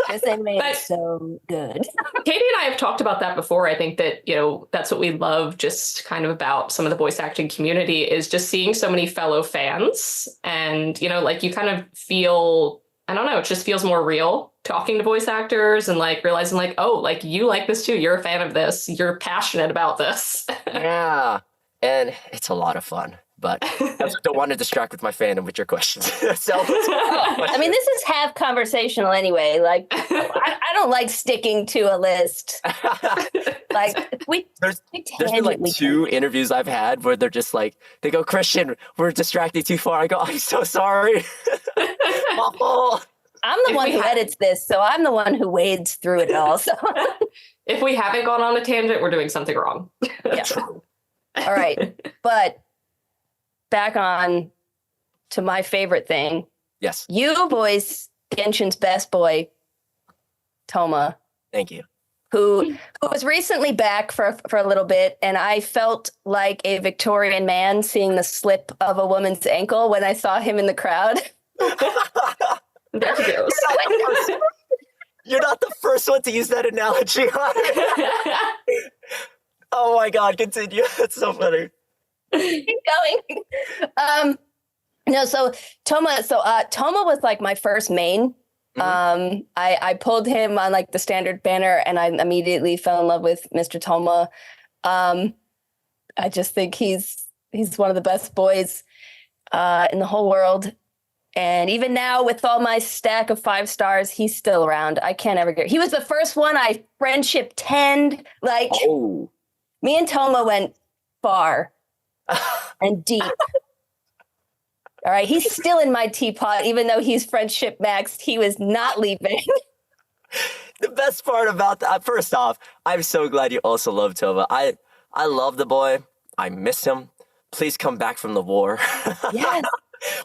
This anime is so good. Katie and I have talked about that before. I think that, that's what we love just kind of about some of the voice acting community is just seeing so many fellow fans. And, like you kind of feel, I don't know, it just feels more real talking to voice actors and like realizing like, oh, like you like this too. You're a fan of this. You're passionate about this. Yeah. And it's a lot of fun. But I also don't want to distract with my fandom with your questions. I mean, this is half conversational anyway. Like, I don't like sticking to a list. Like, there's been like 2 interviews I've had where they're just like, they go, "Christian, we're distracted too far." I go, "I'm so sorry." I'm the one who edits this, so I'm the one who wades through it all. So if we haven't gone on a tangent, we're doing something wrong. Yeah. All right. But back on to my favorite thing. Yes. You voice Genshin's best boy, Thoma. Thank you. Who was recently back for a little bit, and I felt like a Victorian man seeing the slip of a woman's ankle when I saw him in the crowd. There he goes. You're not the first one to use that analogy. Oh my God, continue. That's so funny. Keep going. No, so Thoma was like my first main. I pulled him on like the standard banner, and I immediately fell in love with Mr. Thoma. I just think he's one of the best boys in the whole world. And even now, with all my stack of 5 stars, he's still around. I can't ever get. He was the first one I friendship 10'd. Like, me and Thoma went far and deep. All right, he's still in my teapot, even though he's friendship maxed. He was not leaving. The best part about that, first off, I'm so glad you also love Thoma. I love the boy. I miss him. Please come back from the war. Yes.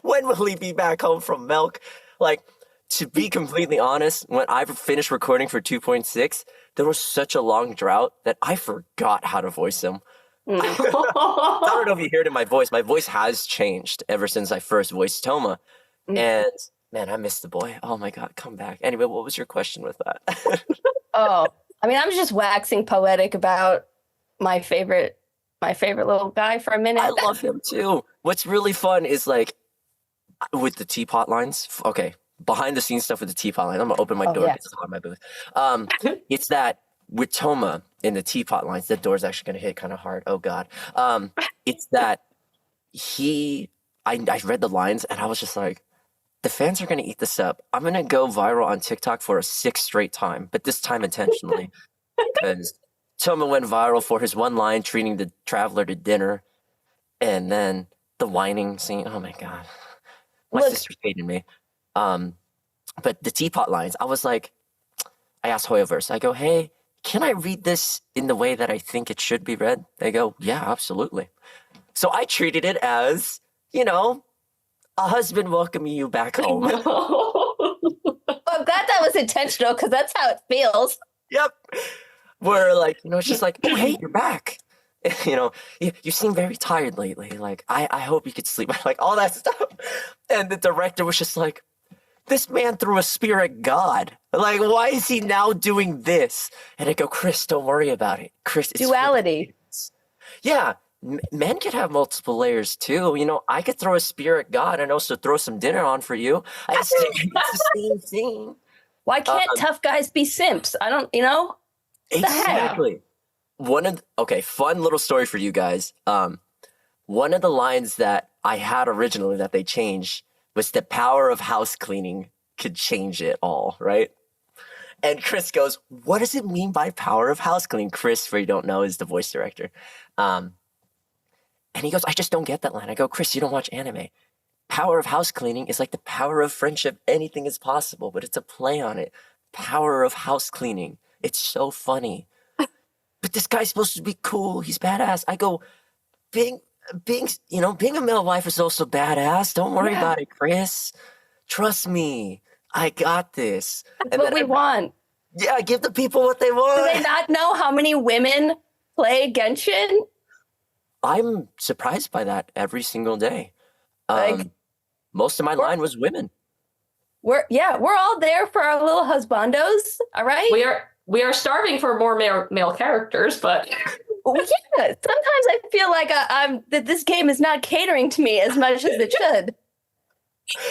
When will he be back home from Milk? Like, to be completely honest, when I finished recording for 2.6, there was such a long drought that I forgot how to voice him. I don't know if you heard in my voice. My voice has changed ever since I first voiced Thoma. And man, I miss the boy. Oh my God, come back. Anyway, what was your question with that? Oh, I mean, I'm just waxing poetic about my favorite little guy for a minute. I love him too. What's really fun is like with the teapot lines. Okay, behind the scenes stuff with the teapot line. I'm gonna open my door because it's hot in my booth. It's that with Thoma in the teapot lines, the door's actually gonna hit kind of hard. Oh God. It's that I read the lines and I was just like, the fans are gonna eat this up. I'm gonna go viral on TikTok for a 6th straight time, but this time intentionally, because Thoma went viral for his one line treating the traveler to dinner, and then the whining scene. Oh my God. My sister's hating me. But the teapot lines, I was like, I asked Hoyoverse, I go, hey, can I read this in the way that I think it should be read? They go, yeah, absolutely. So I treated it as, you know, a husband welcoming you back home. I'm glad that was intentional because that's how it feels. Yep. We're like, you know, it's just like, oh, hey, you're back. You know, you seem very tired lately. Like, I hope you could sleep. Like, all that stuff. And the director was just like, this man threw a spear at God. Like, why is he now doing this? And I go, Chris, don't worry about it. Chris, it's duality. Yeah. Men could have multiple layers too. You know, I could throw a spear at God and also throw some dinner on for you. It's the same thing. Why can't tough guys be simps? I don't, you know? Exactly. Fun little story for you guys. One of the lines that I had originally that they changed was the power of house cleaning could change it all, right? And Chris goes, what does it mean by power of house cleaning? Chris, for you don't know, is the voice director. And he goes, I just don't get that line. I go, Chris, you don't watch anime. Power of house cleaning is like the power of friendship. Anything is possible, but it's a play on it. Power of house cleaning. It's so funny. But this guy's supposed to be cool. He's badass. I go, being a male wife is also badass. Don't worry about it, Chris. Trust me. I got this. That's what we want. Yeah, give the people what they want. Do they not know how many women play Genshin? I'm surprised by that every single day. Most of my line was women. We're all there for our little husbandos. All right. We are starving for more male characters, but sometimes I feel like that this game is not catering to me as much as it should.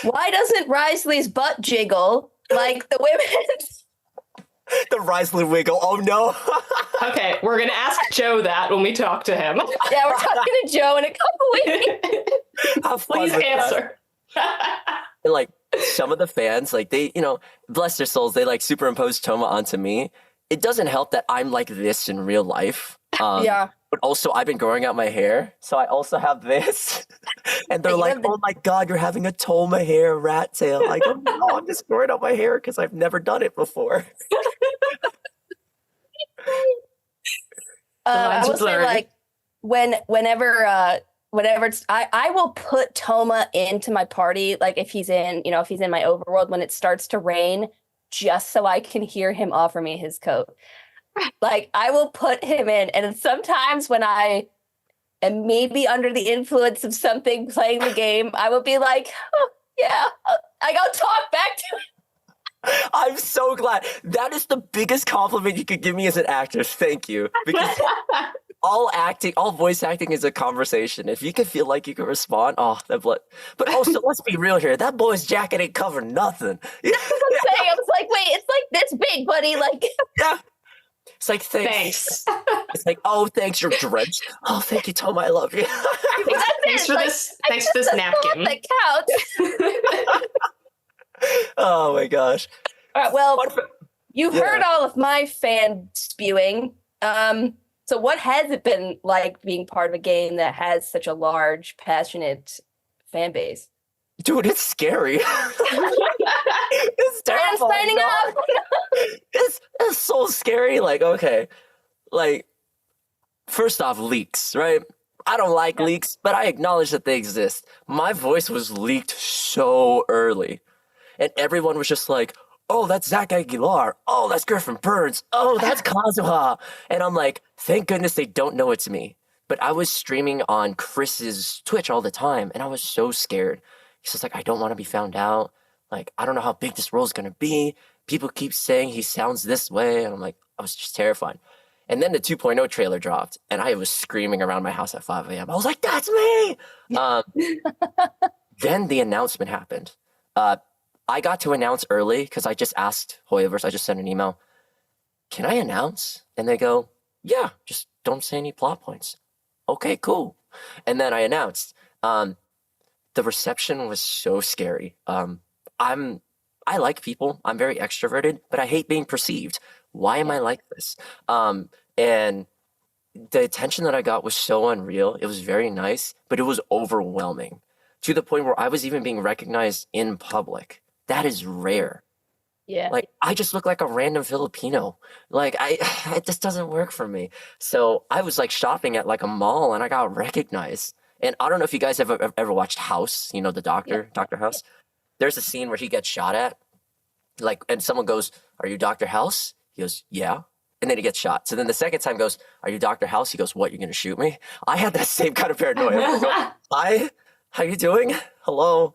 Why doesn't Risley's butt jiggle like the women's? The Risley wiggle. Oh no. Okay, we're gonna ask Joe that when we talk to him. Yeah, we're talking to Joe in a couple weeks. Please answer. And like some of the fans, like they, you know, bless their souls, they like superimpose Thoma onto me. It doesn't help that I'm like this in real life. Yeah. But also I've been growing out my hair, so I also have this. And they're like, oh my God, you're having a Thoma hair rat tail. I go, no, I'm just growing out my hair because I've never done it before. I will say, like, whenever I will put Thoma into my party, like if he's in my overworld when it starts to rain, just so I can hear him offer me his coat. Like, I will put him in, and sometimes when I am maybe under the influence of something playing the game, I will be like, oh, yeah, I'll talk back to him. I'm so glad. That is the biggest compliment you could give me as an actor. Thank you. Because all voice acting is a conversation. If you can feel like you can respond, oh, that blood. But also, let's be real here. That boy's jacket ain't covering nothing. Yeah. I was like, wait, it's like this big, buddy. Like, Yeah. It's like, thanks. It's like, oh, thanks, you're drenched. Oh, thank you, Thoma, I love you. Thanks for this. Thanks for this napkin. The couch. Oh my gosh. All right. Well, you've heard all of my fan spewing. So what has it been like being part of a game that has such a large, passionate fan base? Dude, it's scary. It's terrifying. I'm signing up. It's so scary. Like, okay. Like, first off, leaks, right? I don't like leaks, but I acknowledge that they exist. My voice was leaked so early. And everyone was just like, oh, that's Zach Aguilar. Oh, that's Griffin Burns. Oh, that's Kazuha. And I'm like, thank goodness they don't know it's me. But I was streaming on Chris's Twitch all the time, and I was so scared. He's just like, I don't want to be found out. Like, I don't know how big this role is going to be. People keep saying he sounds this way. And I'm like, I was just terrified. And then the 2.0 trailer dropped, and I was screaming around my house at 5 a.m. I was like, that's me! Then the announcement happened. I got to announce early because I just asked Hoyoverse, I just sent an email, can I announce? And they go, yeah, just don't say any plot points. Okay, cool. And then I announced. The reception was so scary. I like people. I'm very extroverted, but I hate being perceived. Why am I like this? And the attention that I got was so unreal. It was very nice, but it was overwhelming to the point where I was even being recognized in public. That is rare. Yeah. Like, I just look like a random Filipino. Like, it just doesn't work for me. So I was like shopping at like a mall and I got recognized. And I don't know if you guys have ever watched House, you know, the doctor, Dr. House. There's a scene where he gets shot at, like, and someone goes, are you Dr. House? He goes, yeah. And then he gets shot. So then the second time goes, are you Dr. House? He goes, what, you're going to shoot me? I had that same kind of paranoia. I go, hi, how you doing? Hello.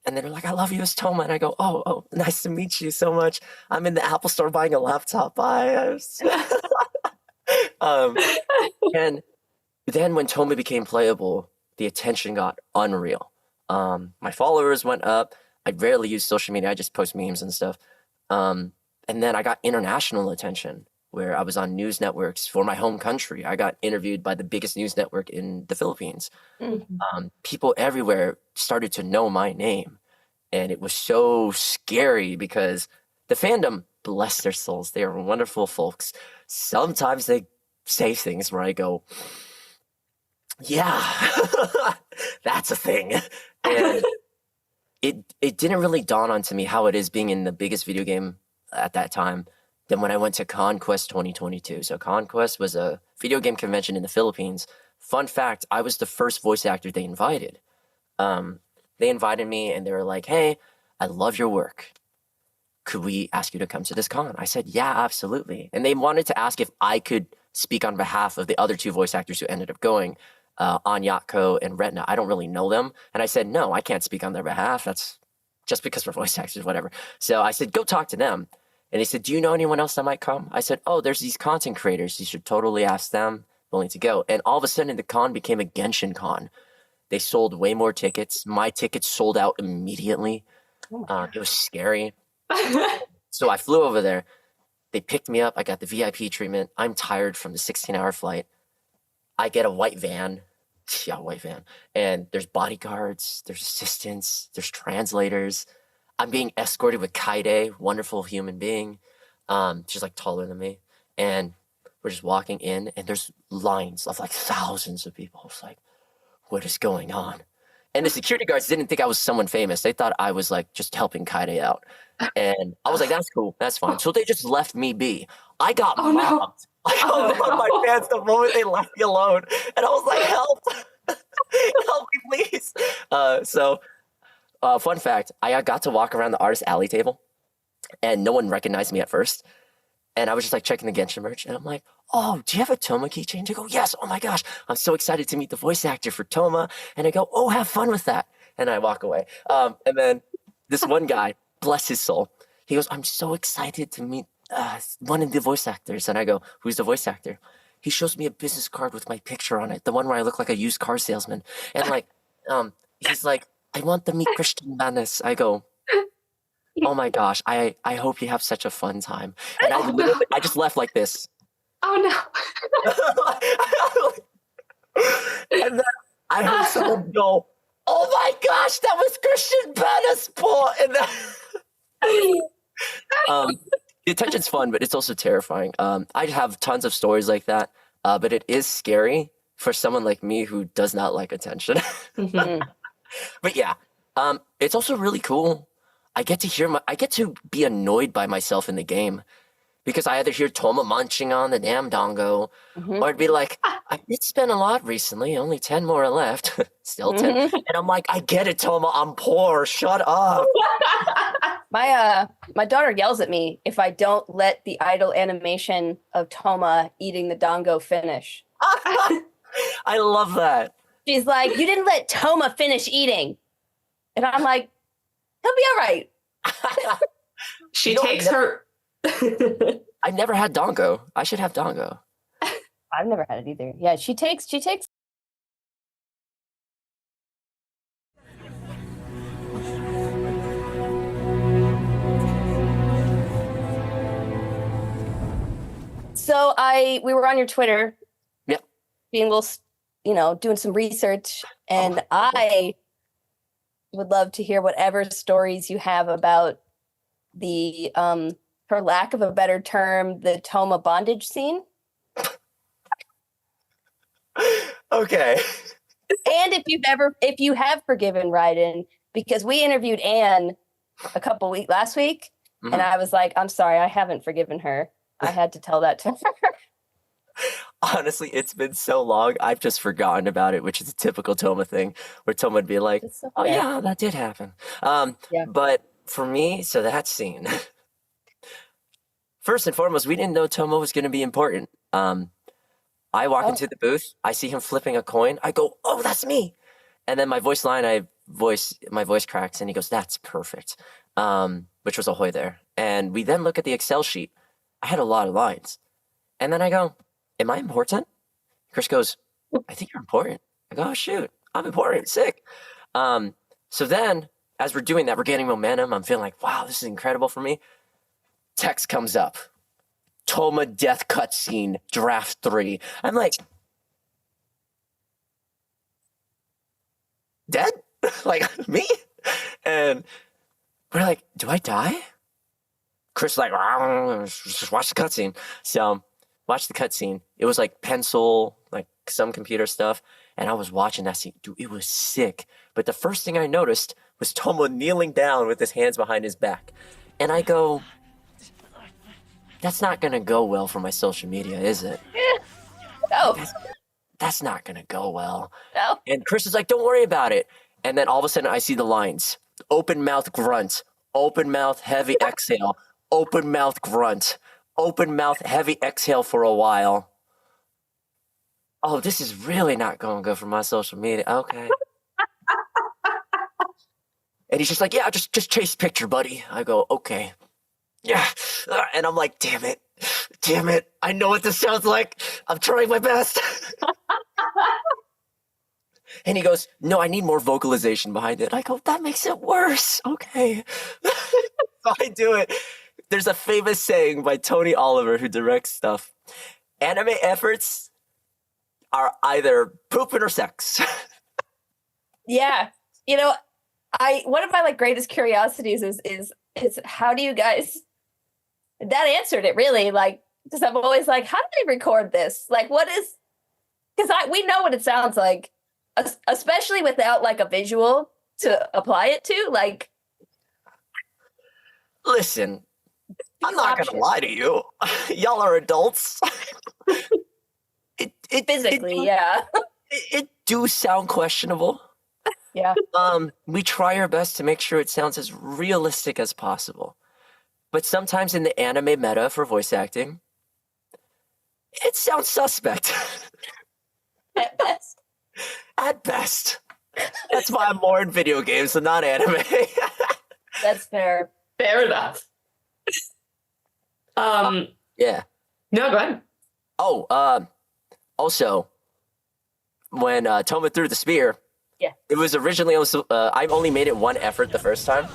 And then they're like, I love you, it's Thoma. And I go, oh, nice to meet you so much. I'm in the Apple store buying a laptop. Bye. And then when Thoma became playable, the attention got unreal. My followers went up. I rarely use social media. I just post memes and stuff. And then I got international attention where I was on news networks for my home country. I got interviewed by the biggest news network in the Philippines. Mm-hmm. People everywhere started to know my name. And it was so scary because the fandom, bless their souls, they are wonderful folks. Sometimes they say things where I go, yeah, that's a thing. And it didn't really dawn onto me how it is being in the biggest video game at that time than when I went to Conquest 2022. So Conquest was a video game convention in the Philippines. Fun fact, I was the first voice actor they invited. They invited me and they were like, hey, I love your work. Could we ask you to come to this con? I said, yeah, absolutely. And they wanted to ask if I could speak on behalf of the other two voice actors who ended up going, Anyako and Retna. I don't really know them. And I said, no, I can't speak on their behalf. That's just because we're voice actors, whatever. So I said, go talk to them. And they said, do you know anyone else that might come? I said, oh, there's these content creators. You should totally ask them, willing to go. And all of a sudden, the con became a Genshin con. They sold way more tickets. My tickets sold out immediately. It was scary. So I flew over there. They picked me up. I got the VIP treatment. I'm tired from the 16-hour flight. I get a white van. Yeah, white van. And there's bodyguards, there's assistants, there's translators. I'm being escorted with Kaide, wonderful human being. She's like taller than me. And we're just walking in and there's lines of like thousands of people. It's like, what is going on? And the security guards didn't think I was someone famous. They thought I was like just helping Kaide out. And I was like, that's cool. That's fine. So they just left me be. I got mobbed. No. I got mobbed by fans the moment they left me alone. And I was like, help. Help me, please. Fun fact, I got to walk around the artist alley table and no one recognized me at first. And I was just like checking the Genshin merch and I'm like, oh, do you have a Thoma keychain? They go, yes. Oh my gosh. I'm so excited to meet the voice actor for Thoma. And I go, oh, have fun with that. And I walk away. And then this one guy, bless his soul, He goes, I'm so excited to meet one of the voice actors. And I go, who's the voice actor? He shows me a business card with my picture on it, the one where I look like a used car salesman. And like, he's like, I want to meet Christian Banas. I go, oh my gosh, I hope you have such a fun time. And I just left like this. Oh no. And then I heard someone go, oh my gosh, that was Christian Banas, Paul. And then, the attention's fun, but it's also terrifying. I have tons of stories like that, but it is scary for someone like me who does not like attention. Mhm. But yeah, it's also really cool. I get to be annoyed by myself in the game because I either hear Thoma munching on the damn dongo, Mhm. or I'd be like, I did spend a lot recently, only 10 more left, still 10. Mhm. And I'm like, I get it, Thoma, I'm poor, shut up. My daughter yells at me if I don't let the idle animation of Thoma eating the dongo finish. I love that. She's like, you didn't let Thoma finish eating. And I'm like, he'll be all right. She You know, takes her. I've never had dongo. I should have dongo. I've never had it either. Yeah, she takes. So we were on your Twitter. Yep. Being a little, doing some research, and I would love to hear whatever stories you have about the, for lack of a better term, the Thoma bondage scene. Okay. And if you have forgiven Raiden, because we interviewed Anne last week, and I was like, I'm sorry, I haven't forgiven her. I had to tell that to her. Honestly, it's been so long, I've just forgotten about it, which is a typical Thoma thing, where Thoma would be like, So oh yeah, that did happen. Yeah. But for me, so that scene, first and foremost, we didn't know Thoma was going to be important. I walk into the booth, I see him flipping a coin, I go, oh, that's me. And then my voice cracks, and he goes, that's perfect, which was a hoy there. And we then look at the Excel sheet. I had a lot of lines. And then I go, am I important? Chris goes, I think you're important. I go, oh, shoot, I'm important, sick. So then, as we're doing that, we're getting momentum. I'm feeling like, wow, this is incredible for me. Text comes up. Thoma death cutscene, draft 3. I'm like, dead? Like, me? And we're like, do I die? Chris is like, just watch the cutscene. So, watch the cutscene. It was like pencil, like some computer stuff. And I was watching that scene. Dude, it was sick. But the first thing I noticed was Thoma kneeling down with his hands behind his back. And I go, that's not going to go well for my social media, is it? No. That's not going to go well. No. And Chris is like, don't worry about it. And then all of a sudden I see the lines. Open mouth grunt. Open mouth heavy exhale. Open mouth grunt. Open mouth heavy exhale for a while. Oh, this is really not going good for my social media. Okay. And he's just like, yeah, just chase picture, buddy. I go, okay. Yeah. And I'm like, damn it. I know what this sounds like. I'm trying my best. And he goes, no, I need more vocalization behind it. I go, that makes it worse. Okay. So I do it. There's a famous saying by Tony Oliver, who directs stuff. Anime efforts are either pooping or sex. Yeah. One of my like greatest curiosities is how do you guys, that answered it really, like, because I'm always like, how do they record this? Like, what is, because we know what it sounds like, especially without like a visual to apply it to. Like, listen, I'm not going to lie to you. Y'all are adults. Physically, yeah. It do sound questionable. Yeah. We try our best to make sure it sounds as realistic as possible. But sometimes in the anime meta for voice acting, it sounds suspect. At best. At best. That's why I'm more in video games and not anime. That's fair. Fair enough. Yeah. No, go ahead. Oh, also, when Thoma threw the spear, it was originally also, I only made it one effort the first time.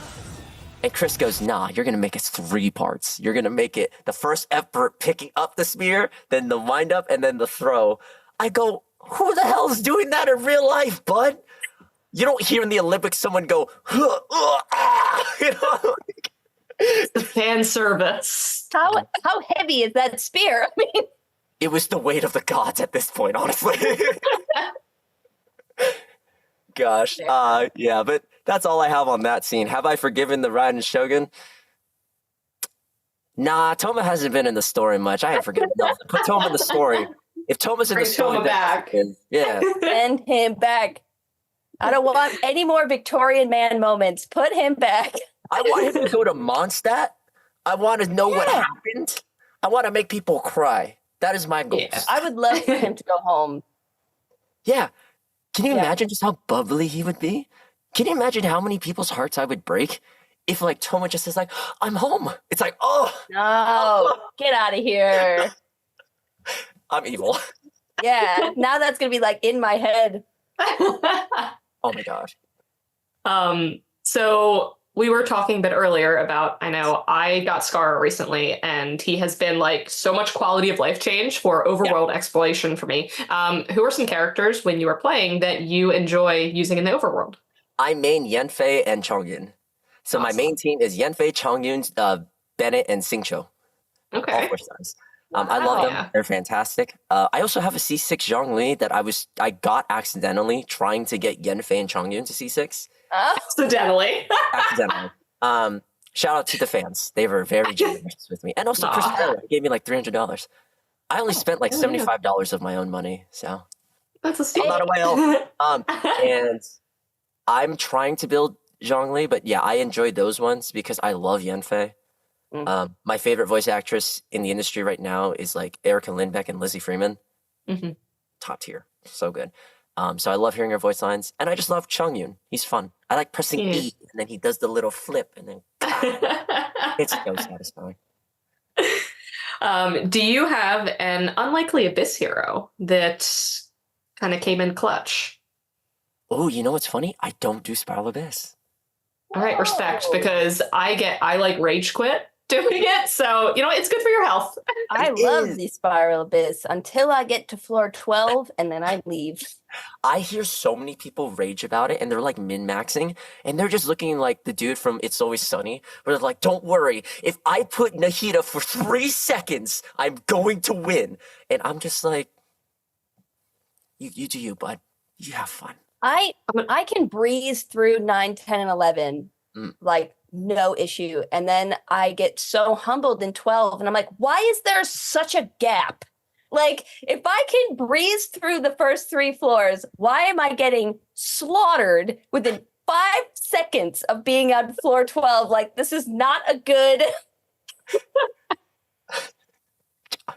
And Chris goes, nah, you're going to make it 3 parts. You're going to make it the first effort picking up the spear, then the wind up, and then the throw. I go, who the hell is doing that in real life, bud? You don't hear in the Olympics someone go, you know? The fan service. How heavy is that spear? I mean, It was the weight of the gods at this point, honestly. Gosh. Yeah, but that's all I have on that scene. Have I forgiven the Raiden Shogun? Nah, Thoma hasn't been in the story much. I haven't forgiven enough. Put Thoma in the story. If Thoma's in the Bring story, Thoma back. Yeah. send him back. I don't want any more Victorian man moments. Put him back. I want him to go to Mondstadt. I want to know what happened. I want to make people cry. That is my goal. Yeah. I would love for him to go home. Yeah. Can you imagine just how bubbly he would be? Can you imagine how many people's hearts I would break if like Thoma just is like, I'm home. It's like, oh. No, get out of here. I'm evil. Yeah, now that's going to be like in my head. Oh my gosh. So we were talking a bit earlier about, I know I got Scar recently, and he has been like so much quality of life change for overworld exploration for me. Who are some characters when you are playing that you enjoy using in the overworld? I main Yanfei and Chongyun. So my main team is Yanfei, Chongyun, Bennett, and Xingqiu. Okay. All 4 stars. I love them. They're fantastic. I also have a C6 Zhongli that I got accidentally trying to get Yanfei and Chongyun to C6. Accidentally. Accidentally. Shout out to the fans. They were very generous with me. And also Chris Taylor gave me like $300. I only spent like $75 of my own money, so That's a steal. I'm not a whale. And I'm trying to build Zhongli, but yeah, I enjoyed those ones because I love Yanfei. My favorite voice actress in the industry right now is like Erica Lindbeck and Lizzie Freeman. Mm-hmm. Top tier. So good. So I love hearing her voice lines. And I just love Chongyun. He's fun. I like pressing E and then he does the little flip and then it's so satisfying. Do you have an unlikely Abyss hero that kind of came in clutch? Oh, you know what's funny? I don't do Spiral Abyss. All right, respect, because I like rage quit doing it. So, you know, it's good for your health. I love the Spiral Abyss until I get to floor 12 and then I leave. I hear so many people rage about it and they're like min-maxing and they're just looking like the dude from It's Always Sunny where they're like, don't worry, if I put Nahida for 3 seconds, I'm going to win. And I'm just like, you do you, bud. You have fun. I can breeze through 9, 10, and 11 like no issue. And then I get so humbled in 12 and I'm like, why is there such a gap? Like, if I can breeze through the first 3 floors, why am I getting slaughtered within 5 seconds of being on floor 12? Like, this is not a good.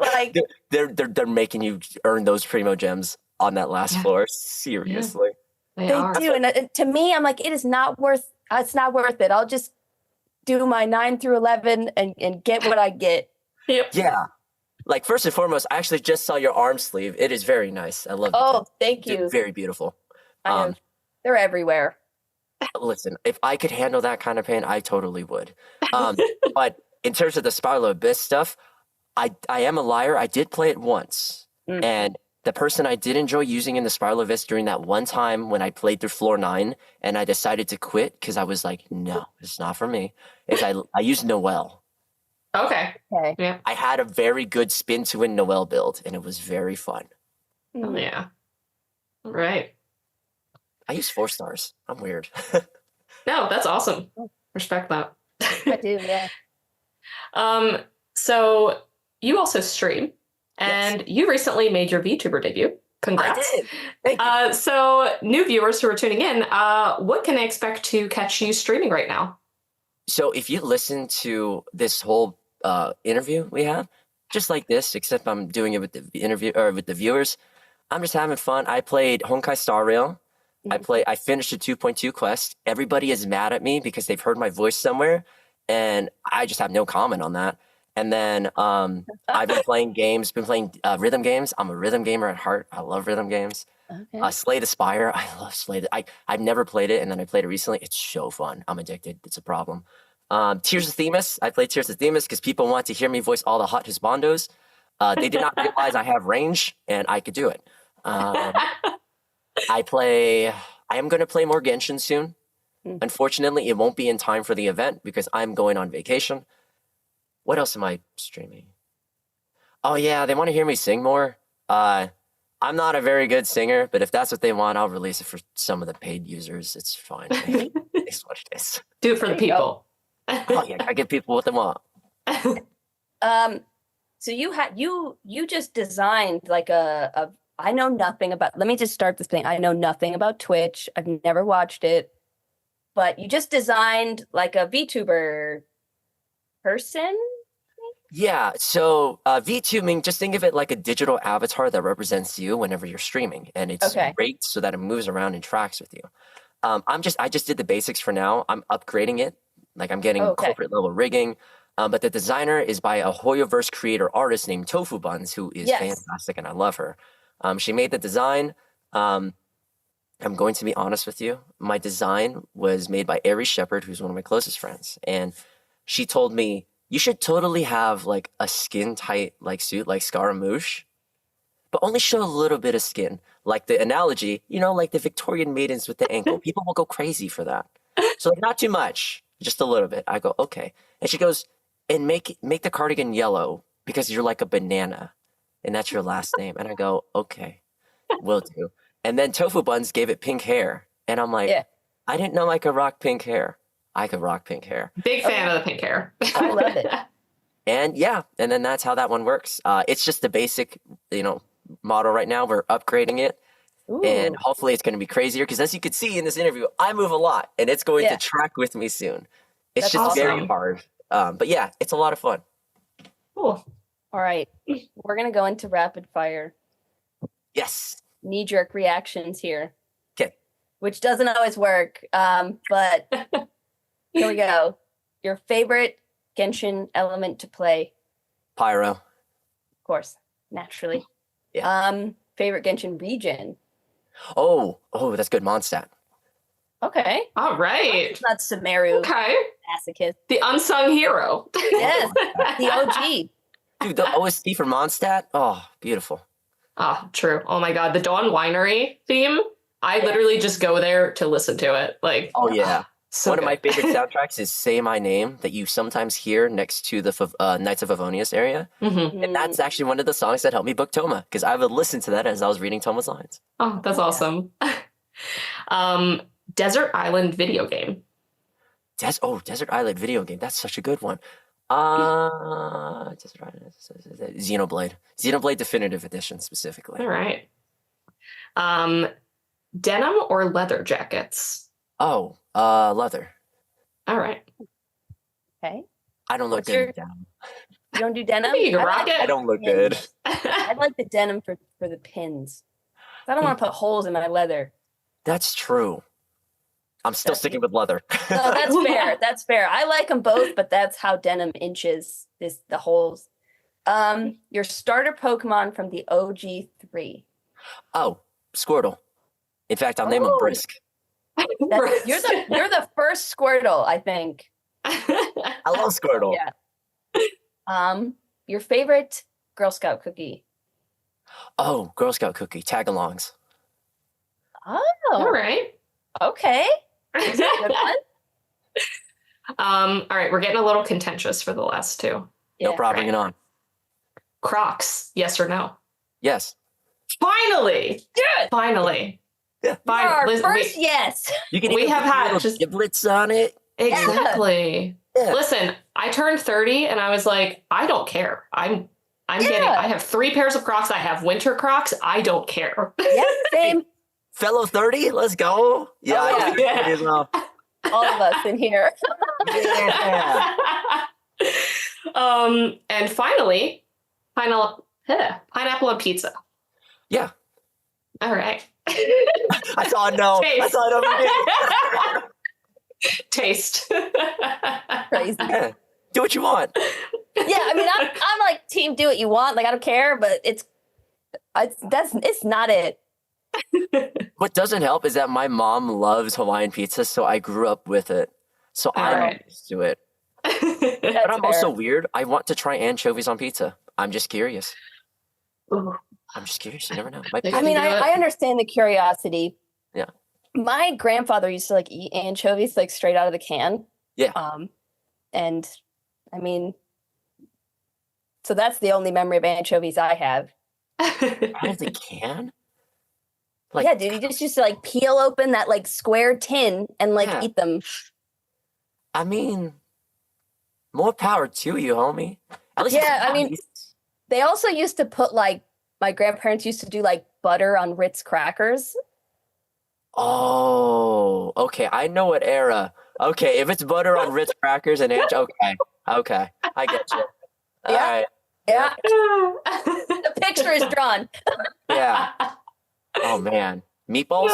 Like, they're making you earn those primo gems on that last floor. Seriously. They do. And to me, I'm like, it's not worth it. I'll just do my 9 through 11 and get what I get. Yep. Yeah. Like, first and foremost, I actually just saw your arm sleeve. It is very nice. I love it. Oh, thank you. Very beautiful. They're everywhere. Listen, if I could handle that kind of pain, I totally would. But in terms of the Spiral Abyss stuff, I am a liar. I did play it once. And the person I did enjoy using in the Spiral Abyss during that one time when I played through floor 9 and I decided to quit because I was like, no, it's not for me, is I used Noelle. Okay. Yeah. I had a very good spin to win Noelle build and it was very fun. Oh, yeah. Right. I use 4 stars. I'm weird. No, that's awesome. Respect that. I do, yeah. So you also stream, and you recently made your VTuber debut. Congrats. I did. Thank you. So new viewers who are tuning in, what can they expect to catch you streaming right now? So if you listen to this whole interview we have, just like this, except I'm doing it with the interview or with the viewers, I'm just having fun. I played Honkai Star Rail. I finished the 2.2 quest. Everybody is mad at me because they've heard my voice somewhere, and I just have no comment on that. And then I've been playing rhythm games. I'm a rhythm gamer at heart. I love rhythm games. Okay. Slay the Spire. I love Slay. I've never played it, and then I played it recently. It's so fun. I'm addicted. It's a problem. Tears of Themis. I played Tears of Themis because people want to hear me voice all the hot husbandos. They did not realize I have range, and I could do it. I am going to play more Genshin soon. Unfortunately, it won't be in time for the event because I'm going on vacation. What else am I streaming? Oh yeah, they want to hear me sing more. I'm not a very good singer, but if that's what they want, I'll release it for some of the paid users. It's fine. It's what it is. Do it for the people. Oh yeah, I give people what they want. So you just designed like I know nothing about, let me just start this thing. I know nothing about Twitch. I've never watched it, but you just designed like a VTuber person? Yeah, so VTubing, just think of it like a digital avatar that represents you whenever you're streaming, and it's rigged so that it moves around and tracks with you. I just did the basics for now. I'm upgrading it, like I'm getting corporate level rigging. But the designer is by a Hoyoverse creator artist named Tofu Buns, who is fantastic, and I love her. She made the design. I'm going to be honest with you. My design was made by Aries Shepherd, who's one of my closest friends, and she told me, you should totally have like a skin tight like suit like Scaramouche, but only show a little bit of skin. Like the analogy, like the Victorian maidens with the ankle. People will go crazy for that. So like, not too much, just a little bit. I go, okay. And she goes, and make the cardigan yellow because you're like a banana and that's your last name. And I go, okay, will do. And then Tofu Buns gave it pink hair. And I'm like, I didn't know I could rock pink hair. I could rock pink hair. Big fan of the pink hair. I love it. And and then that's how that one works. It's just the basic, model right now. We're upgrading it. Ooh. And hopefully it's going to be crazier because as you can see in this interview, I move a lot and it's going to track with me soon. It's that's just very hard. But yeah, it's a lot of fun. Cool. All right. We're going to go into rapid fire. Yes. Knee-jerk reactions here. Okay. Which doesn't always work. But here we go. Your favorite Genshin element to play? Pyro. Of course. Naturally. Yeah. Favorite Genshin region? Oh, that's good. Mondstadt. Okay. All right. It's not Sumeru. Okay. Masochist. The unsung hero. Yes. The OG. Dude, the OST for Mondstadt. Oh, beautiful. Oh, true. Oh my God. The Dawn Winery theme. I literally just go there to listen to it. Like, oh yeah. So one of my favorite soundtracks is Say My Name that you sometimes hear next to the Knights of Favonius area. Mm-hmm. And that's actually one of the songs that helped me book Thoma because I would listen to that as I was reading Thoma's lines. Oh, that's awesome. Desert Island video game. Desert Island video game. That's such a good one. Desert Island. Xenoblade. Xenoblade Definitive Edition specifically. All right. Denim or leather jackets? Oh, leather. All right. Okay. I don't look good in denim. You don't do denim? You can rock it. I don't look good. I like the denim for the pins. I don't want to put holes in my leather. That's true. I'm still sticking with leather. No, that's fair. That's fair. I like them both, but that's how denim inches the holes. Your starter Pokemon from the OG3. Oh, Squirtle. In fact, I'll name him Brisk. You're the first Squirtle, I think. I love Squirtle. Yeah. Your favorite Girl Scout cookie? Oh, Girl Scout cookie. Tagalongs. Oh. All right. Okay. Is that a good one? All right, we're getting a little contentious for the last two. No problem. Bring it on. Crocs, yes or no? Yes. Finally. Good. Finally. Yeah. Finally. First, yes. We have had just giblets on it. Exactly. Yeah. Listen, I turned 30 and I was like, I don't care. I have 3 pairs of Crocs. I have winter Crocs. I don't care. Yeah, same. Fellow 30, let's go. Yeah, I think as well. All of us in here. Yeah. And finally, pineapple on pizza. Yeah. All right. I saw a no. Taste. I saw it over here. Taste. Crazy. Yeah. Do what you want. Yeah, I mean, I'm like team do what you want. Like I don't care, but it's not it. What doesn't help is that my mom loves Hawaiian pizza, so I grew up with it. So I'm right. used to it. But I'm also weird. I want to try anchovies on pizza. I'm just curious. Ooh. I'm just curious. You never know. I mean, I understand the curiosity. Yeah. My grandfather used to like eat anchovies like straight out of the can. Yeah. And I mean, so that's the only memory of anchovies I have. Out of the can? Like, yeah, dude, you just used to like peel open that like square tin and like eat them. I mean, more power to you, homie. At least I mean, they also used to put like, my grandparents used to do like butter on Ritz crackers. Oh, okay. I know what era. Okay, if it's butter on Ritz crackers and okay, I get you. All right. Yeah. The picture is drawn. Yeah. Oh man, meatballs?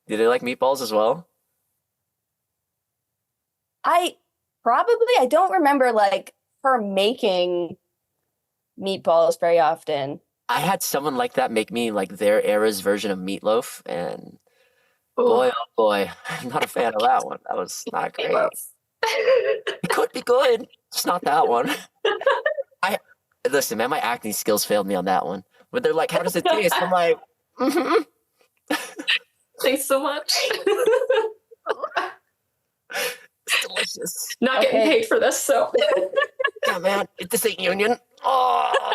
Do they like meatballs as well? I don't remember like her making meatballs very often. I had someone like that make me like their era's version of meatloaf, and boy, oh boy, I'm not a fan of that one. That was not great. It could be good, just not that one. Listen, man, my acting skills failed me on that one. But they're like, "How does it taste?" I'm like, "Mm-hmm." Thanks so much. It's delicious. Not getting paid for this, so. Yeah, man, this ain't union. Oh.